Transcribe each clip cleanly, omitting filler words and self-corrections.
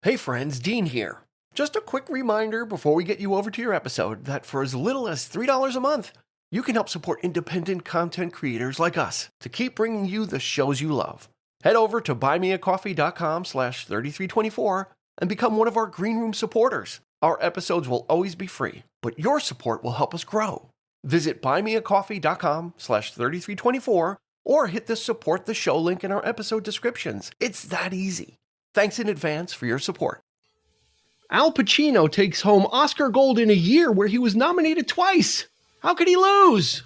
Hey friends, Dean here. Just a quick reminder before we get you over to your episode that for as little as $3 a month, you can help support independent content creators like us to keep bringing you the shows you love. Head over to buymeacoffee.com/3324 and become one of our Green Room supporters. Our episodes will always be free, but your support will help us grow. Visit buymeacoffee.com/3324 or hit the support the show link in our episode descriptions. It's that easy. Thanks in advance for your support. Al Pacino takes home Oscar Gold in a year where he was nominated twice. How could he lose?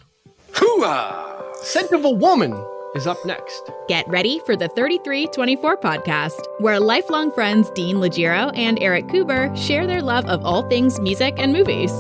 Hooah! Scent of a Woman is up next. Get ready for the 3324 podcast, where lifelong friends Dean Legiro and Eric Kuber share their love of all things music and movies.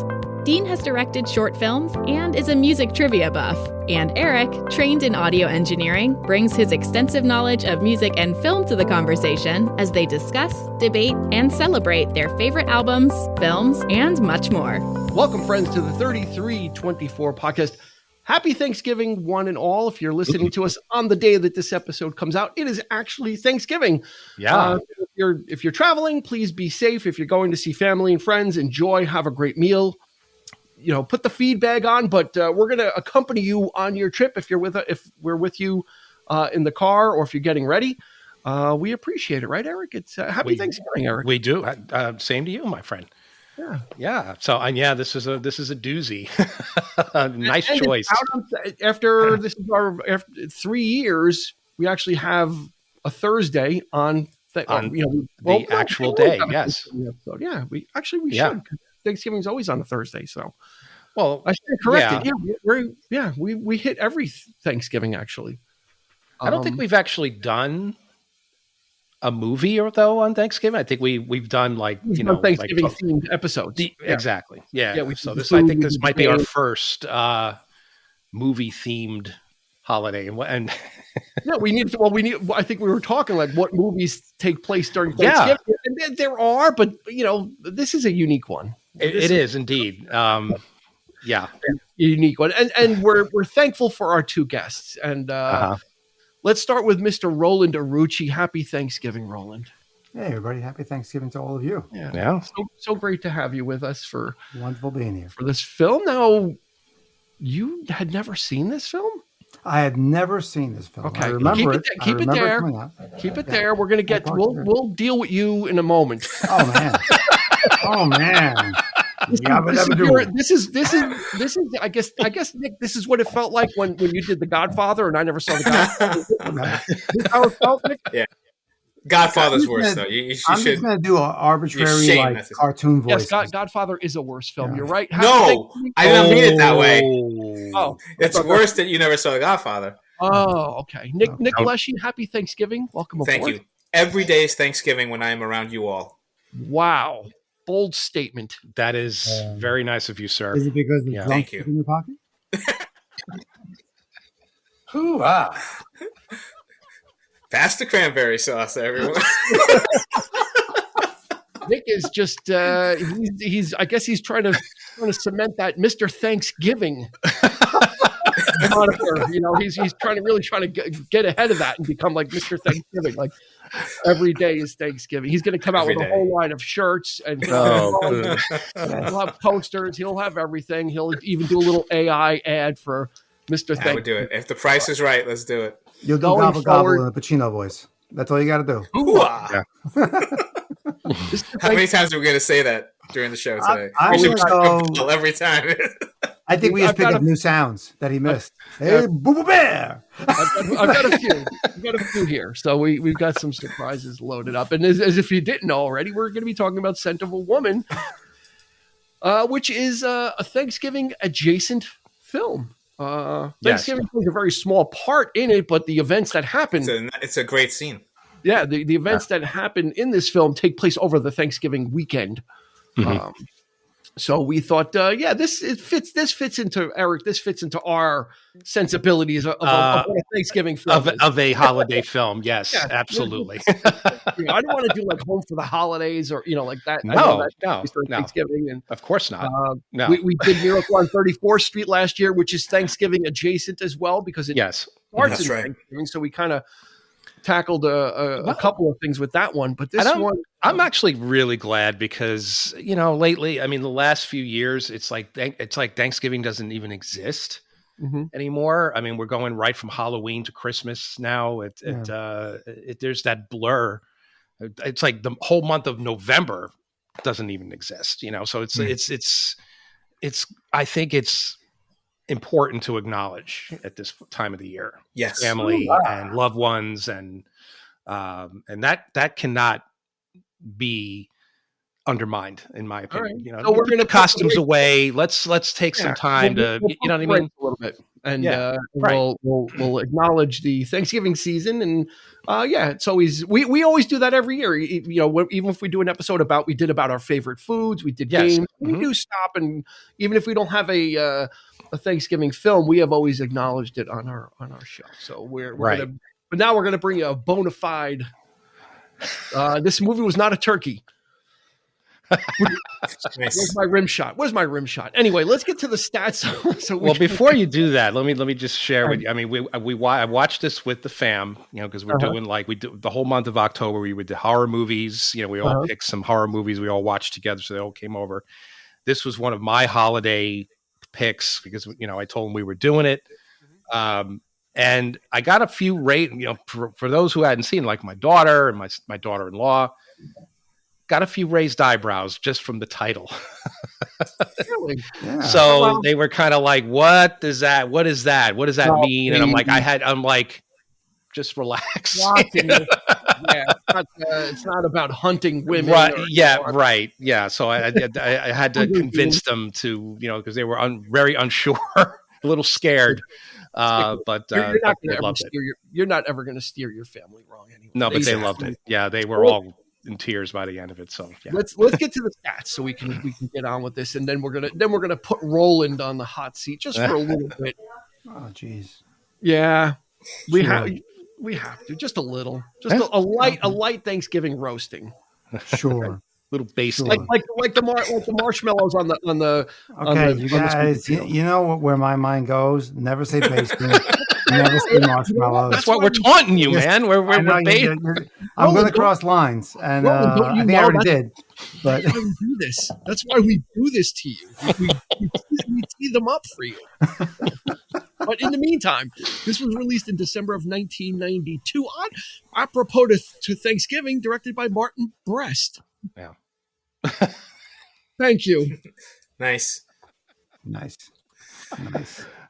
Dean has directed short films and is a music trivia buff. And Eric, trained in audio engineering, brings his extensive knowledge of music and film to the conversation as they discuss, debate, and celebrate their favorite albums, films, and much more. Welcome, friends, to the 3324 podcast. Happy Thanksgiving, one and all. If you're listening to us on the day that this episode comes out, it is actually Thanksgiving. Yeah. If you're traveling, please be safe. If you're going to see family and friends, enjoy, have a great meal. You know, put the feed bag on, but we're going to accompany you on your trip if we're with you in the car or if you're getting ready. We appreciate it, right, Eric? It's happy Thanksgiving, Eric. We do. Same to you, my friend. Yeah. So, this is a doozy. Nice choice. After 3 years, we actually have a Thursday on the actual day. Yes. Yeah. We should. Thanksgiving is always on a Thursday, so. Well, I should correct it. We hit every Thanksgiving actually. I don't think we've actually done a movie though on Thanksgiving. I think we've done Thanksgiving themed episodes. Exactly. Yeah. I think this might be our first movie themed holiday, and yeah, we need. I think we were talking like what movies take place during Thanksgiving, and there are, but this is a unique one. It is indeed. Unique one, and we're thankful for our two guests. And let's start with Mr. Roland Uruci. Happy Thanksgiving, Roland. Hey, everybody! Happy Thanksgiving to all of you. Yeah. So great to have you with us for wonderful being here for this film. Now, you had never seen this film. I had never seen this film. Okay, I remember it. Keep it there. Keep it there. We're gonna get. We'll deal with you in a moment. Oh man. Oh man. This is. I guess, Nick. This is what it felt like when you did The Godfather, and I never saw The Godfather. This is how it felt, Nick? Yeah. Godfather's worse, though. You I'm should. just going to do an arbitrary cartoon voice. Yes, Godfather is a worse film. Yeah. You're right. No, I didn't mean it that way. Oh, it's worse that you never saw The Godfather. Oh, okay. Nick Leshi, happy Thanksgiving. Welcome aboard. Thank you. Every day is Thanksgiving when I am around you all. Wow. Bold statement. That is very nice of you, sir. Is it because the Thank you. in your pocket? Hoo-ah. Pass the cranberry sauce, everyone. Nick is just he's I guess he's trying to cement that Mr. Thanksgiving moniker. He's trying to get ahead of that and become like Mr. Thanksgiving. Like every day is Thanksgiving. He's going to come out with a whole line of shirts and he'll have posters. He'll have everything. He'll even do a little AI ad for Mr. Thanksgiving. I would do it. If the price is right, let's do it. You'll do gobble in a Pacino voice. That's all you got to do. How many times are we going to say that during the show today? We should go every time. I think we just pick up new sounds that he missed. Hey, Boo Boo Bear! I've got a few. We've got a few here. So we've got some surprises loaded up. And as if you didn't know already, we're going to be talking about Scent of a Woman, which is a Thanksgiving adjacent film. Thanksgiving plays a very small part in it, but the events that happen... It's a great scene. Yeah, the events that happen in this film take place over the Thanksgiving weekend. Mm-hmm. So we thought, this fits into Eric. This fits into our sensibilities of a Thanksgiving film of a holiday film. Yes, absolutely. I don't want to do like Home for the Holidays or like that. No. Thanksgiving, and of course not. No, we did Miracle on 34th Street last year, which is Thanksgiving adjacent as well because it starts in Thanksgiving. So we kind of tackled a couple of things with that one, but this one, I'm actually really glad because lately, I mean, the last few years, it's like Thanksgiving doesn't even exist anymore. I mean, we're going right from Halloween to Christmas now. There's that blur. It's like the whole month of November doesn't even exist, so it's I think it's important to acknowledge at this time of the year, yes, family and loved ones, and that cannot be undermined, in my opinion. Right. So we're going to costumes away. Let's take some time to, you know what I mean, a little bit, and we'll acknowledge the Thanksgiving season, and it's always we always do that every year. Even if we do an episode about our favorite foods, we did games. We do stop, and even if we don't have a Thanksgiving film, we have always acknowledged it on our show. So we're gonna, but now we're gonna bring you a bona fide. This movie was not a turkey. Where's my rim shot? Anyway, let's get to the stats. Before you do that, let me just share with you. I mean, I watched this with the fam, because we're doing we do the whole month of October. We would do horror movies. We all picked some horror movies. We all watched together, so they all came over. This was one of my holiday picks because I told them we were doing it, and I got a few for those who hadn't seen, like my daughter and my daughter-in-law. Got a few raised eyebrows just from the title. Really? Yeah. So they were kind of like, what is that? What is that? What does that mean? And I'm like, just relax. It's not about hunting women. Right. Right. Yeah. So I had to convince them to, because they were very unsure, a little scared. But you're not ever going to steer your family wrong anyway. No, but they loved it. Yeah. They were all in tears by the end of it. So let's get to the stats so we can get on with this, and then we're gonna put Roland on the hot seat just for a little bit. Oh geez. Yeah. We have to just a little, just a light Thanksgiving roasting. Sure. Little basting. Like the marshmallows on the you guys, you know where my mind goes. Never say basting. Never say marshmallows. That's what we're taunting you, man. We're basting. I'm going to cross lines, and I think I already did. But we do this. That's why we do this to you. We tee them up for you. But in the meantime, this was released in December of 1992, apropos to Thanksgiving, directed by Martin Brest. Yeah. Thank you. Nice.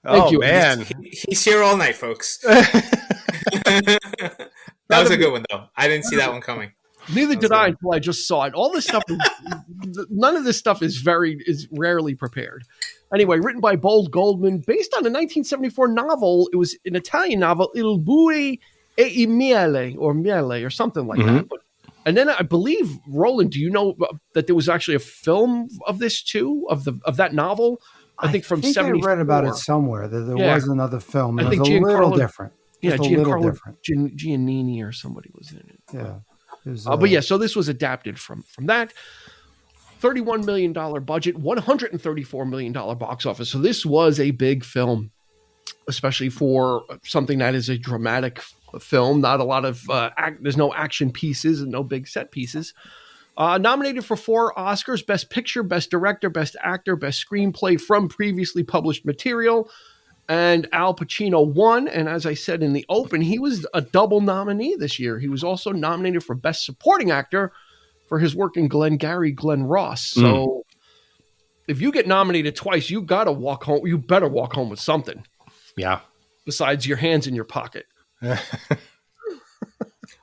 Thank you, man. He's here all night, folks. That was a good one, though. I didn't see that one coming. Neither did I until I just saw it. All this stuff, none of this stuff is rarely prepared. Anyway, written by Bold Goldman, based on a 1974 novel. It was an Italian novel, Il Bue e il Miele, or something like that. And then I believe, Roland, do you know that there was actually a film of this too, of that novel? I think from 74. I read about it somewhere that there was another film. It was a little different. Yeah, Giancarlo Giannini or somebody was in it. Yeah. So this was adapted from that. $31 million budget, $134 million box office. So this was a big film, especially for something that is a dramatic film. Not a lot of there's no action pieces and no big set pieces. Nominated for 4 Oscars: Best Picture, Best Director, Best Actor, Best Screenplay from previously published material. And Al Pacino won. And as I said in the open, he was a double nominee this year. He was also nominated for Best Supporting Actor for his work in Glengarry Glen Ross. So if you get nominated twice, you got to walk home. You better walk home with something. Yeah. Besides your hands in your pocket.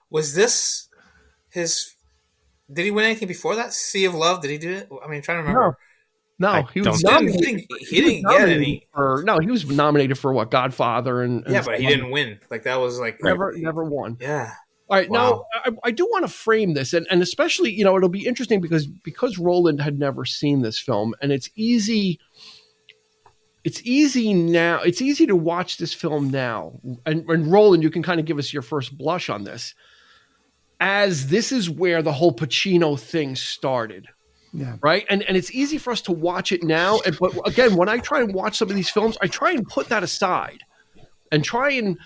Was this his... Did he win anything before that? Sea of Love? Did he do it? I mean, I'm trying to remember. No, he was nominated. He didn't get any. He was nominated for what? Godfather and but he didn't win. Like that was like never won. Yeah. All right, now I do want to frame this, and especially it'll be interesting because Roland had never seen this film, and it's easy. It's easy now. It's easy to watch this film now, and Roland, you can kind of give us your first blush on this, as this is where the whole Pacino thing started. Yeah. Right. And it's easy for us to watch it now. But again, when I try and watch some of these films, I try and put that aside and try and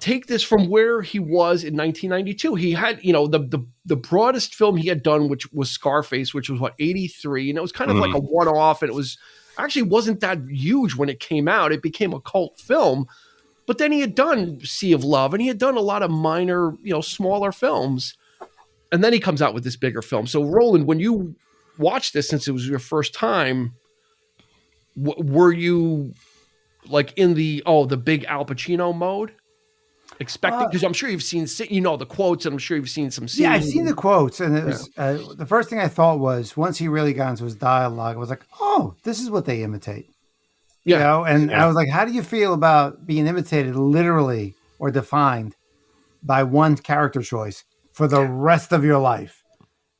take this from where he was in 1992. He had, the broadest film he had done, which was Scarface, which was 83. And it was kind of like a one-off. And it was actually wasn't that huge when it came out. It became a cult film. But then he had done Sea of Love, and he had done a lot of minor, smaller films. And then he comes out with this bigger film. So Roland, when you watched this, since it was your first time, were you like in the big Al Pacino mode? Expecting, because I'm sure you've seen, the quotes, and I'm sure you've seen some scenes. Yeah, I've seen the quotes, and it was the first thing I thought was, once he really got into his dialogue, I was like, oh, this is what they imitate. Yeah. I was like, how do you feel about being imitated literally or defined by one character choice for the rest of your life?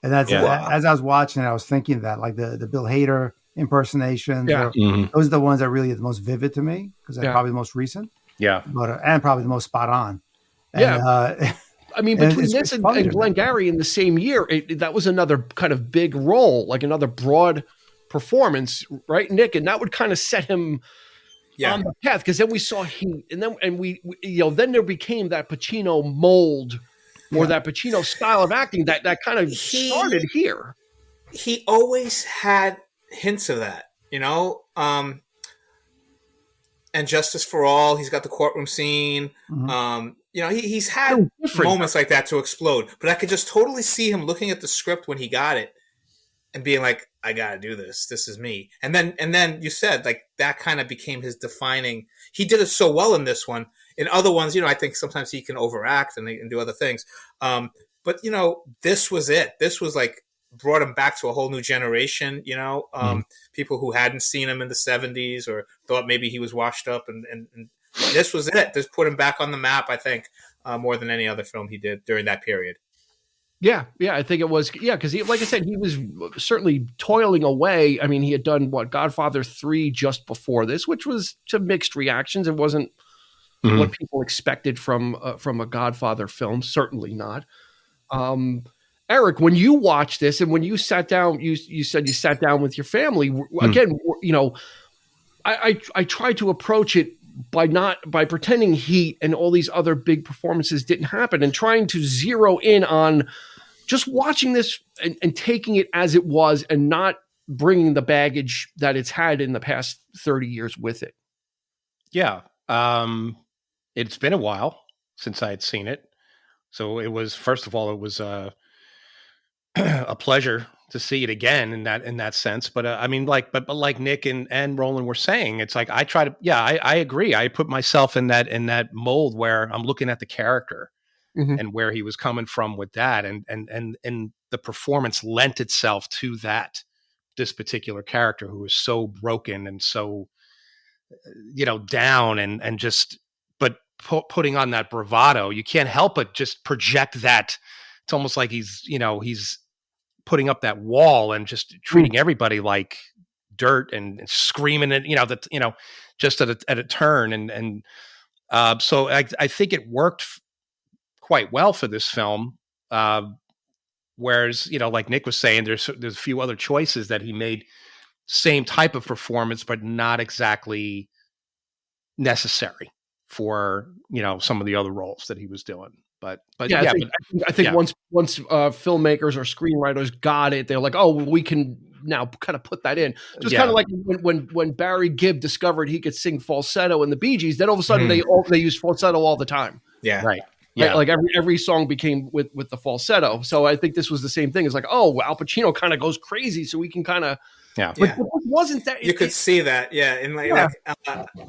And that's as I was watching it, I was thinking that, like the Bill Hader impersonations, those are the ones that really are the most vivid to me, because they're probably the most recent. Yeah. But and probably the most spot on. And, I mean, between this and Glengarry in the same year, that was another kind of big role, like another broad performance, right, Nick? And that would kind of set him on the path, because then we saw Heat, and then we then there became that Pacino mold, or that Pacino style of acting that kind of started here. He always had hints of that, and Justice for All. He's got the courtroom scene. He's had moments like that to explode. But I could just totally see him looking at the script when he got it and being like, "I got to do this. This is me." And then you said, like, that kind of became his defining. He did it so well in this one. In other ones, I think sometimes he can overact and do other things. But this was it. This was like brought him back to a whole new generation, people who hadn't seen him in the 70s or thought maybe he was washed up. And this was it. This put him back on the map, I think, more than any other film he did during that period. Yeah, I think it was. Yeah, because like I said, he was certainly toiling away. I mean, he had done Godfather 3 just before this, which was to mixed reactions. It wasn't what people expected from a Godfather film. Certainly not. Eric, when you watched this and when you sat down, you said you sat down with your family. Again, I tried to approach it by pretending Heat and all these other big performances didn't happen, and trying to zero in on just watching this and taking it as it was, and not bringing the baggage that it's had in the past 30 years with it. Yeah. It's been a while since I had seen it. So it was, first of all, it was a pleasure to see it again in that sense. But I mean, but like Nick and Roland were saying, it's like, I agree. I put myself in that mold where I'm looking at the character and where he was coming from with that. And the performance lent itself to this particular character who was so broken and so, down and just, but putting on that bravado, you can't help but just project that. It's almost like he's putting up that wall and just treating everybody like dirt and screaming at, just at a turn. And so I think it worked quite well for this film. Whereas, like Nick was saying, there's a few other choices that he made, same type of performance, but not exactly necessary for, some of the other roles that he was doing. But I think once filmmakers or screenwriters got it, they're like, oh, we can now kind of put that in. Just kind of like when Barry Gibb discovered he could sing falsetto in the Bee Gees, then all of a sudden they use falsetto all the time. Yeah, right. Yeah, like every song became with the falsetto. So I think this was the same thing. It's like, oh, Al Pacino kind of goes crazy, so we can kind of. Yeah. But wasn't that you could see that? Yeah, in like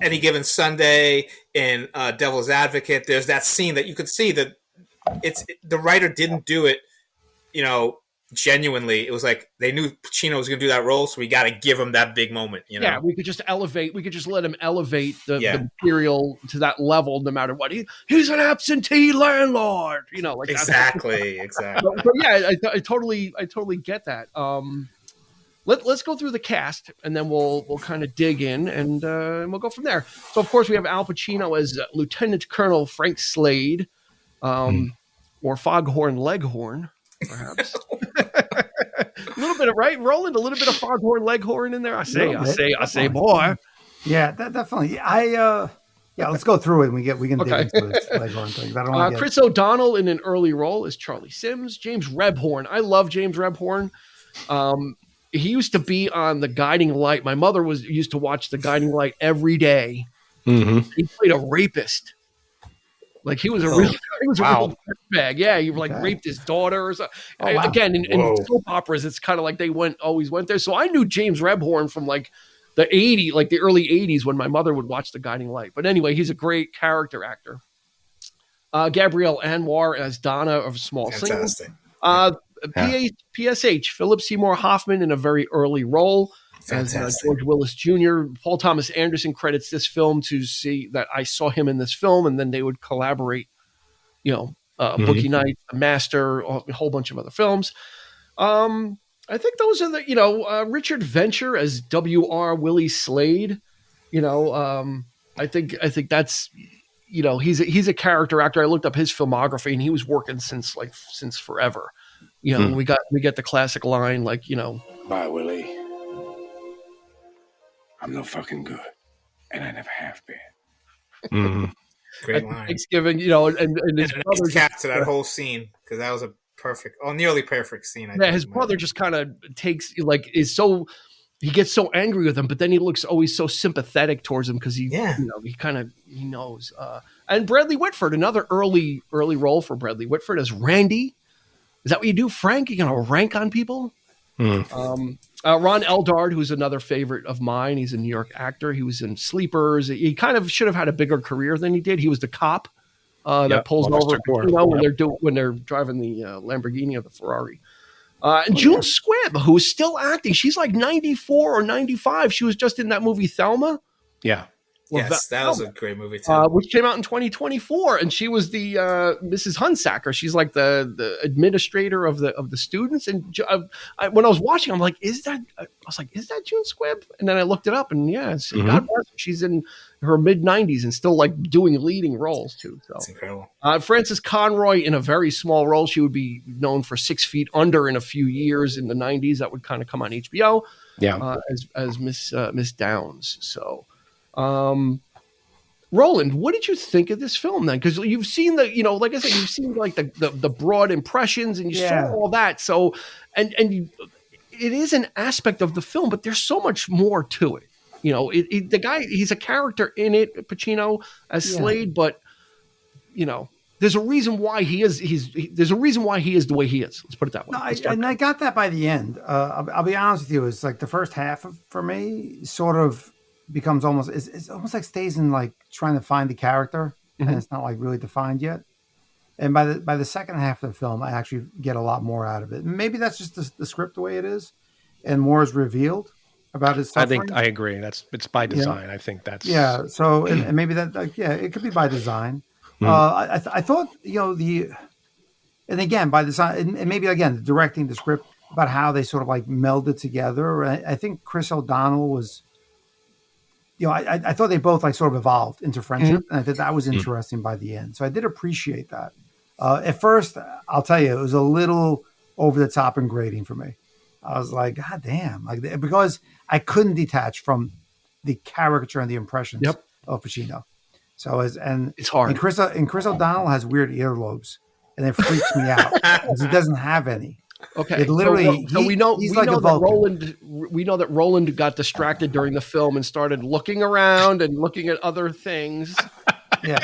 Any Given Sunday, in Devil's Advocate, there's that scene that you could see that the writer didn't do it, genuinely. It was like they knew Pacino was going to do that role, so we got to give him that big moment. Yeah, we could just elevate. We could just let him elevate the material to that level, no matter what. He's an absentee landlord. Like exactly. But yeah, I totally get that. Let's go through the cast, and then we'll kind of dig in, and we'll go from there. So, of course, we have Al Pacino as Lieutenant Colonel Frank Slade, or Foghorn Leghorn, perhaps. A little bit of Roland. A little bit of Foghorn Leghorn in there. I say, boy. Yeah, that definitely. Yeah, let's go through it and we can dig into this later on things. I don't want to Chris O'Donnell in an early role is Charlie Sims. James Rebhorn. I love James Rebhorn. He used to be on The Guiding Light. My mother used to watch The Guiding Light every day. Mm-hmm. He played a rapist. Like he was a real bag. Yeah, he raped his daughter or something. Again, in soap operas, it's kind of like they always went there. So I knew James Rebhorn from like the early 80s when my mother would watch The Guiding Light. But anyway, he's a great character actor. Gabrielle Anwar as Donna of Small Things. PSH, Philip Seymour Hoffman in a very early role as George Willis Jr. Paul Thomas Anderson credits this film to see that I saw him in this film, and then they would collaborate, Boogie Nights, The Master, a whole bunch of other films. I think those are the, Richard Venture as W.R. Willie Slade. I think that's, he's a character actor. I looked up his filmography and he was working since forever. We get the classic line like, Bye, Willie. I'm no fucking good, and I never have been. Mm-hmm. Great line. Thanksgiving, and his brother cap to that whole scene because that was a nearly perfect scene. His brother just kind of takes he gets so angry with him, but then he looks always so sympathetic towards him because he knows. And Bradley Whitford, another early role for Bradley Whitford as Randy. Is that what you do, Frank? You gonna rank on people? Ron Eldard, who's another favorite of mine. He's a New York actor. He was in Sleepers. He kind of should have had a bigger career than he did. He was the cop that pulls over when they're driving the Lamborghini or the Ferrari. And June Squibb, who is still acting. She's like 94 or 95. She was just in that movie Thelma. Yeah. Yes, that was a great movie too. Which came out in 2024, and she was the Mrs. Hunsacker. She's like the administrator of the students. And when I was watching, I'm like, is that June Squibb? And then I looked it up, and God bless her. She's in her mid 90s and still like doing leading roles too. So that's incredible. Frances Conroy in a very small role. She would be known for 6 Feet Under in a few years in the 90s. That would kind of come on HBO. Yeah, as Miss Downs. So. Roland, what did you think of this film then? Because you've seen like I said, you've seen like the broad impressions and you saw all that. So, and it is an aspect of the film, but there's so much more to it. The guy, he's a character in it, Pacino as Slade, but there's a reason why he is. There's a reason why he is the way he is. Let's put it that way. No, I got that by the end. I'll be honest with you. It's like the first half for me sort of becomes almost it's almost like stays in like trying to find the character and it's not like really defined yet. And by the second half of the film, I actually get a lot more out of it. And maybe that's just the script the way it is, and more is revealed about his suffering. I think I agree. It's by design. I think that's So and maybe that it could be by design. I thought and again by design and maybe again directing the script about how they sort of like melded together. I think Chris O'Donnell was. I thought they both like sort of evolved into friendship, and I thought that was interesting by the end. So I did appreciate that. At first, I'll tell you, it was a little over the top and grating for me. I was like, God damn, because I couldn't detach from the caricature and the impressions of Pacino. So it's hard. And Chris O'Donnell has weird earlobes, and it freaks me out because he doesn't have any. Okay, it literally. So we know that Roland got distracted during the film and started looking around and looking at other things. Yeah.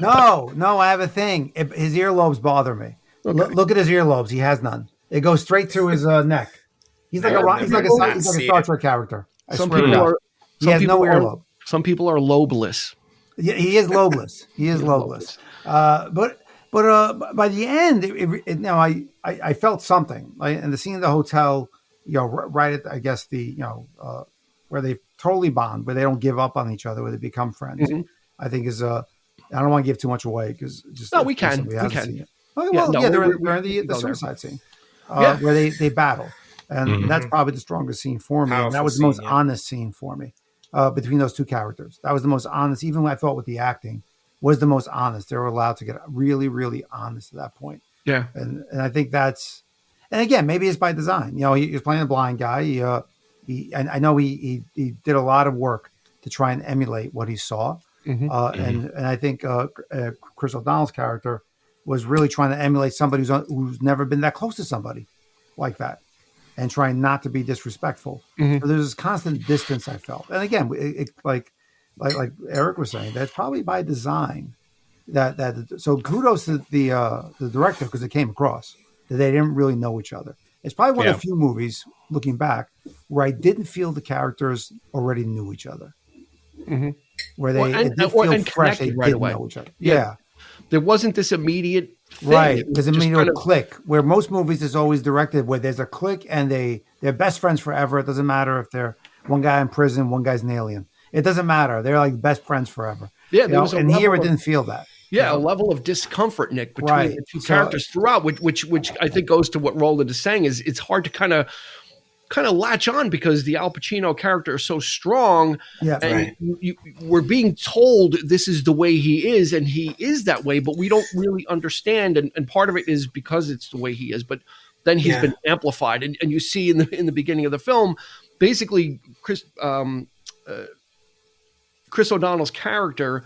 No, I have a thing. His earlobes bother me. Okay. Look at his earlobes. He has none. It goes straight through his neck. He's like a Star Trek character. Some people are no earlobe. Some people are lobeless. Yeah, he is lobeless. But by the end, I felt something. And the scene in the hotel, right at I guess where they totally bond, where they don't give up on each other, where they become friends. I think is I don't want to give too much away because we can. Seen it. They're in the suicide scene where they battle, and that's probably the strongest scene for me. And that was the most honest scene for me between those two characters. That was the most honest, even when I thought with the acting. Was the most honest. They were allowed to get really, really honest at that point. Yeah. And I think that's, and again, maybe it's by design. He was playing a blind guy. I know he did a lot of work to try and emulate what he saw. And I think Chris O'Donnell's character was really trying to emulate somebody who's never been that close to somebody like that, and trying not to be disrespectful. So there's this constant distance I felt. And again, like Eric was saying, that's probably by design. So kudos to the director, because it came across that they didn't really know each other. It's probably one of the few movies, looking back, where I didn't feel the characters already knew each other. Where it did feel fresh, they didn't know each other. Yeah. There wasn't this immediate thing. Right, there's an immediate click, where most movies is always directed where there's a click and they're best friends forever. It doesn't matter if they're one guy in prison, one guy's an alien. It doesn't matter. They're like best friends forever. Yeah, and here it didn't feel that. Yeah, a level of discomfort, Nick, between the two characters throughout, which I think goes to what Roland is saying, is it's hard to kind of latch on, because the Al Pacino character is so strong. Yeah, and we're being told this is the way he is, and he is that way, but we don't really understand. And part of it is because it's the way he is, but then he's been amplified. And you see in the beginning of the film, basically Chris O'Donnell's character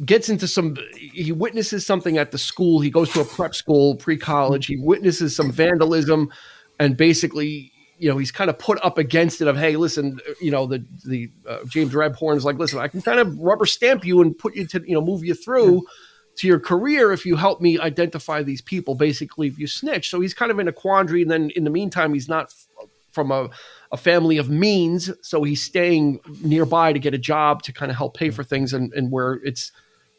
gets into he witnesses something at the school. He goes to a prep school, pre-college. He witnesses some vandalism, and basically, he's kind of put up against it of, hey, listen, the James Rebhorn is like, listen, I can kind of rubber stamp you and put you to, move you through to your career if you help me identify these people, basically, if you snitch. So he's kind of in a quandary. And then in the meantime, he's not from a family of means. So he's staying nearby to get a job to kind of help pay for things, and where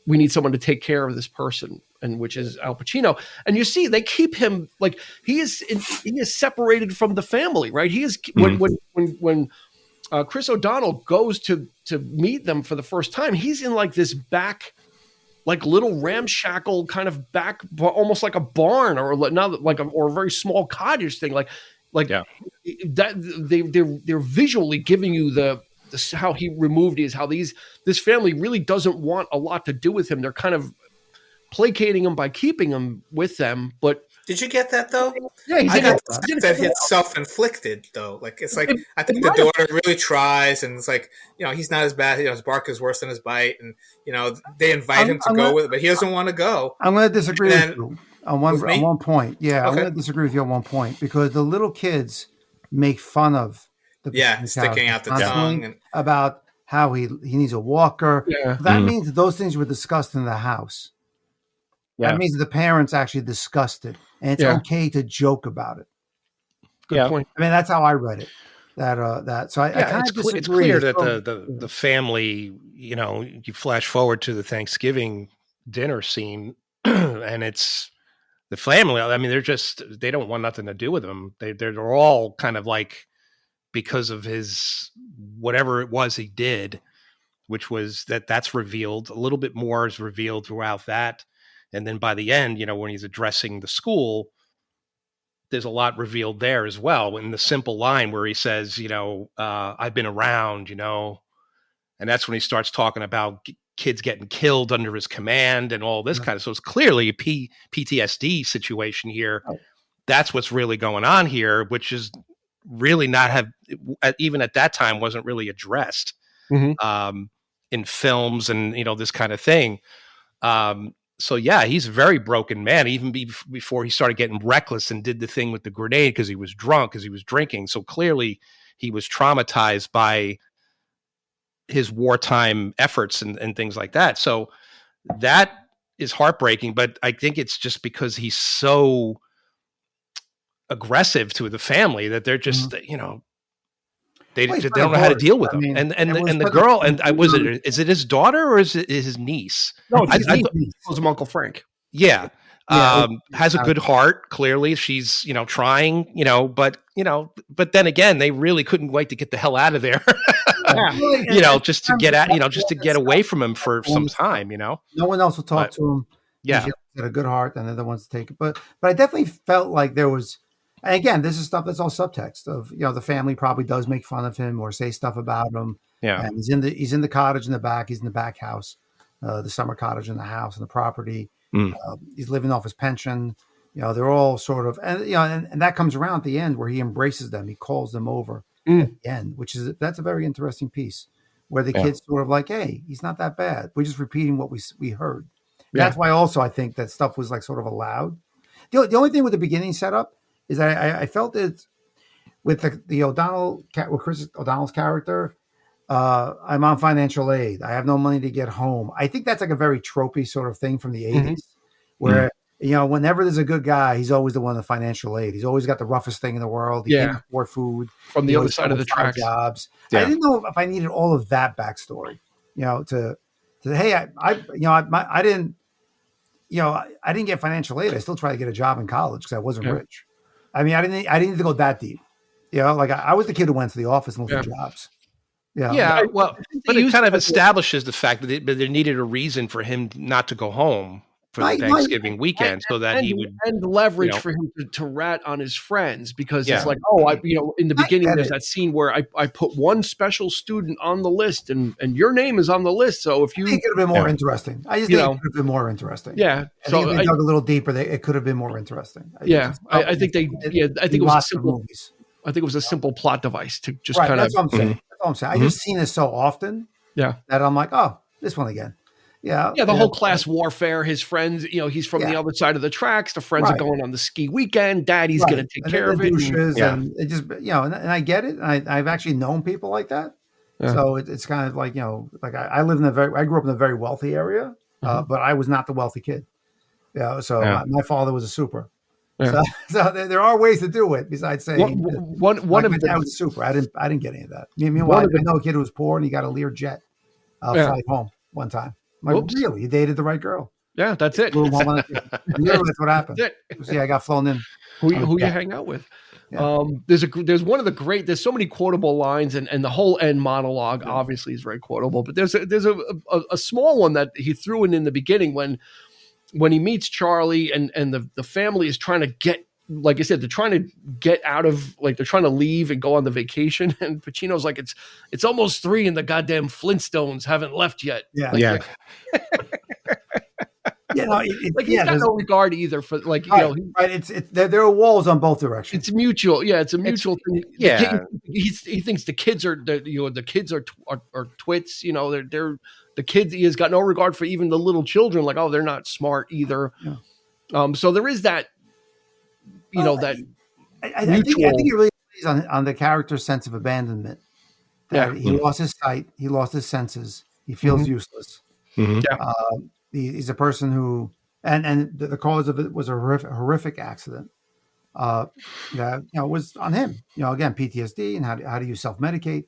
we need someone to take care of this person, and which is Al Pacino. And you see, they keep him like he is separated from the family, right? He is when Chris O'Donnell goes to meet them for the first time, he's in like this back, like little ramshackle kind of back, almost like a barn or a very small cottage thing, that they're visually giving you how he removed is how this family really doesn't want a lot to do with him. They're kind of placating him by keeping him with them. But did you get that though? Yeah, I got the sense that it's self-inflicted though. Like it's like I think the daughter really tries, and it's like he's not as bad. His bark is worse than his bite, and they invite him to go with it, but he doesn't want to go. I'm going to disagree with you on one point. Yeah, okay. I'm going to disagree with you on one point, because the little kids make fun of sticking out the tongue and about how he needs a walker. Yeah. That means those things were discussed in the house. Yeah. That means the parents actually discussed it, and it's okay to joke about it. Good point. I mean, that's how I read it. So I kind of disagree. It's clear that the family, you flash forward to the Thanksgiving dinner scene, and it's the family. I mean, they don't want nothing to do with him. They're all kind of like, because of his whatever it was he did, which was that's revealed. A little bit more is revealed throughout that. And then by the end, when he's addressing the school, there's a lot revealed there as well. In the simple line where he says, I've been around, and that's when he starts talking about kids getting killed under his command and all this kind of. So it's clearly a PTSD situation here. Oh. That's what's really going on here, which is really even at that time wasn't really addressed in films and this kind of thing. So he's a very broken man, even before he started getting reckless and did the thing with the grenade because he was drunk, because he was drinking. So clearly he was traumatized by his wartime efforts and things like that. So that is heartbreaking, but I think it's just because he's so aggressive to the family that they're just, they don't know how to deal with him. And the girl, is it his daughter or is it his niece? No, it's his niece. It was Uncle Frank. Yeah. Has a good heart. Clearly she's, trying, but then again, they really couldn't wait to get the hell out of there. Just to get away from him for some time, No one else will talk to him. Yeah. He's got a good heart, and they're the ones to take it. But I definitely felt like there was, and again, this is stuff that's all subtext of, the family probably does make fun of him or say stuff about him. Yeah. And he's in the cottage in the back. He's in the back house, the summer cottage in the house and the property. He's living off his pension. They're all sort of, and that comes around at the end where he embraces them. He calls them over at the end, that's a very interesting piece where the kid's sort of like, hey, he's not that bad. We're just repeating what we heard. That's why also I think that stuff was like sort of allowed. The only thing with the beginning setup is that I felt it with the with Chris O'Donnell's character. I'm on financial aid. I have no money to get home. I think that's like a very tropey sort of thing from the 80s, where whenever there's a good guy, he's always the one with financial aid. He's always got the roughest thing in the world. He can't afford food from the other side of the tracks. Jobs. Yeah. I didn't know if I needed all of that backstory. To hey, I didn't. I didn't get financial aid. I still tried to get a job in college because I wasn't rich. I mean, I didn't need to go that deep. Like I was the kid who went to the office and looked for jobs. Well, but it kind of establishes the fact that there needed a reason for him not to go home for the Thanksgiving weekend, so that he would and leverage for him to rat on his friends, because it's like, in the beginning there's that scene where I put one special student on the list and your name is on the list. So if you, I think it could have been more interesting. I just think it could have been more interesting. Yeah. So if they dug a little deeper, it could have been more interesting. I think it was a simple movies. I think it was a simple plot device to just kind of. That's what I'm saying. That's all I'm saying. I just seen this so often. Yeah. That I'm like, oh, this one again. Yeah. Yeah. The whole class warfare, his friends, he's from the other side of the tracks. The friends are going on the ski weekend. Daddy's going to take care of it. And it just, and I get it. And I've actually known people like that. Yeah. So it's kind of like, like I grew up in a very wealthy area, but I was not the wealthy kid. So my father was a super. Yeah. So there are ways to do it besides saying one of them was super. I didn't get any of that. Meanwhile, I know a kid who was poor and he got a Lear jet flight home one time. I'm like, really? You dated the right girl? Yeah, that's it. Literally, that's what happened. See, I got flown in. Who you hang out with? Yeah. There's one of the great. There's so many quotable lines, and the whole end monologue obviously is very quotable. But there's a small one that he threw in the beginning when he meets Charlie and the family is trying to get, like I said, they're trying to get out of, like, they're trying to leave and go on the vacation. And Pacino's like, it's almost 3 and the goddamn Flintstones haven't left yet. Yeah. He's got no regard either for, like, right. There are walls on both directions. It's mutual. Yeah. It's a mutual thing. Yeah. He thinks the kids are twits, they're the kids. He has got no regard for even the little children. Like, they're not smart either. Yeah. So there is that, that I think it really plays on the character's sense of abandonment. He lost his sight. He lost his senses. He feels useless. Mm-hmm. He's a person who, and the cause of it was a horrific accident. It was on him. Again, PTSD, and how do you self-medicate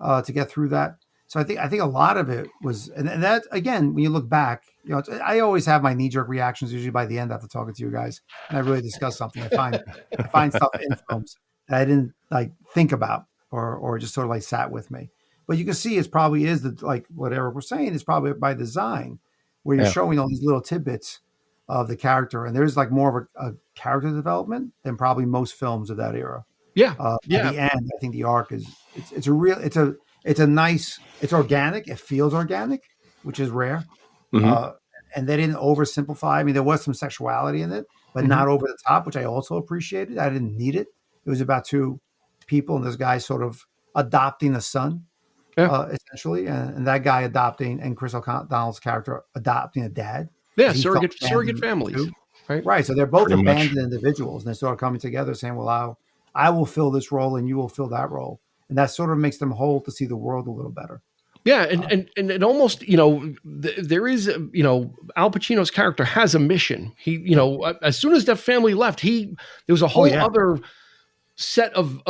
to get through that? So I think a lot of it was, and that, again, when you look back, I always have my knee-jerk reactions usually by the end after talking to you guys, and I really discuss something. I find stuff in films that I didn't like think about or just sort of like sat with me. But you can see it probably is like what Eric was saying is probably by design, where you're showing all these little tidbits of the character, and there's like more of a character development than probably most films of that era. Yeah. At the end, I think the arc is it's organic. It feels organic, which is rare. Mm-hmm. And they didn't oversimplify. I mean, there was some sexuality in it, but not over the top, which I also appreciated. I didn't need it. It was about 2 people and this guy sort of adopting a son, essentially, and that guy adopting, and Chris O'Donnell's character adopting a dad. Yeah, surrogate families. Right. So they're both abandoned individuals, and they sort of coming together saying, well, I will fill this role and you will fill that role. And that sort of makes them whole to see the world a little better. Yeah, and it almost, there is, Al Pacino's character has a mission. He, as soon as that family left, there was a whole other set of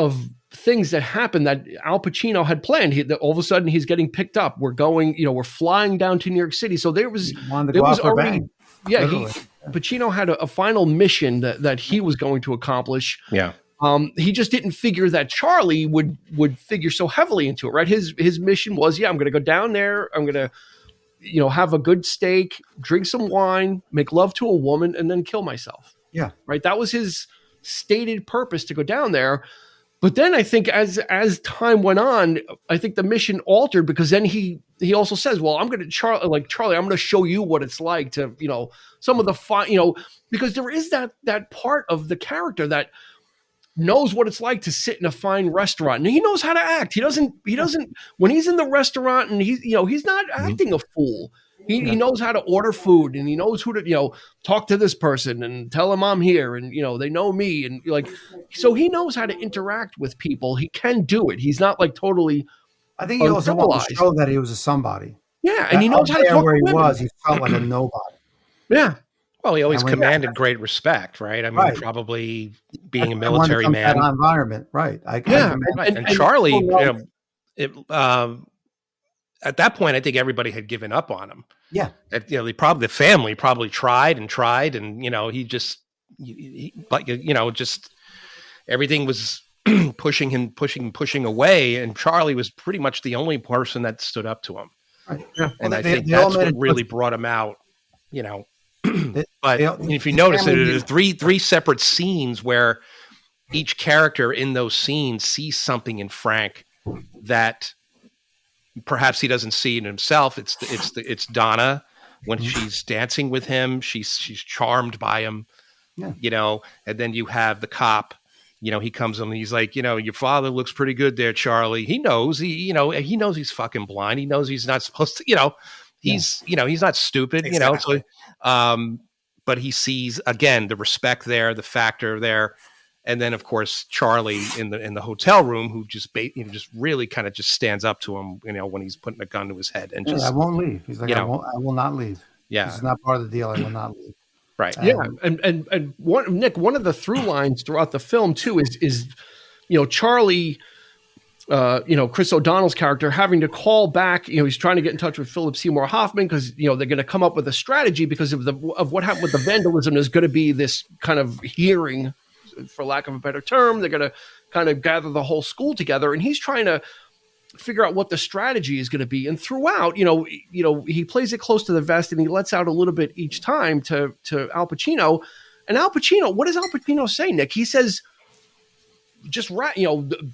things that happened that Al Pacino had planned. All of a sudden, he's getting picked up. We're going, we're flying down to New York City. So there was already, Pacino had a final mission that he was going to accomplish. Yeah. He just didn't figure that Charlie would figure so heavily into it, right? His mission was, I'm going to go down there. I'm going to, have a good steak, drink some wine, make love to a woman, and then kill myself. Yeah. Right. That was his stated purpose to go down there. But then I think as time went on, I think the mission altered, because then he also says, well, I'm going to Charlie, I'm going to show you what it's like to, some of the fun, because there is that part of the character that knows what it's like to sit in a fine restaurant, and he knows how to act. He doesn't when he's in the restaurant and he's not acting a fool. He knows how to order food, and he knows who to, talk to this person and tell him I'm here, and they know me, and so he knows how to interact with people. He can do it. He's not like totally. I think he also wanted to show that he was a somebody. Yeah, and he knows how to talk where to he women. was. He felt like a nobody. Yeah. Well, he always commanded great respect, right? I mean, probably being a military man. That environment, right? And Charlie, at that point, I think everybody had given up on him. Yeah. The family probably tried, and just everything was pushing away, and Charlie was pretty much the only person that stood up to him. Right. Yeah. And I think that's what really brought him out, But if you notice, there's three separate scenes where each character in those scenes sees something in Frank that perhaps he doesn't see in himself. It's Donna when she's dancing with him. She's charmed by him, And then you have the cop. He comes in and he's like, your father looks pretty good there, Charlie. He knows he knows he's fucking blind. He knows he's not supposed to. He's not stupid. Exactly. But he sees again the respect there, the factor there. And then, of course, Charlie in the hotel room, who just really kind of just stands up to him, when he's putting a gun to his head, and I won't leave. He's like, I will not leave. Yeah, this is not part of the deal. I will not leave. Right. And one of the through lines throughout the film too is Charlie, Chris O'Donnell's character having to call back. He's trying to get in touch with Philip Seymour Hoffman because they're going to come up with a strategy because of what happened with the vandalism. There's going to be this kind of hearing, for lack of a better term. They're going to kind of gather the whole school together, and he's trying to figure out what the strategy is going to be. And throughout, he plays it close to the vest, and he lets out a little bit each time to Al Pacino. And Al Pacino, what does Al Pacino say, Nick? He says, just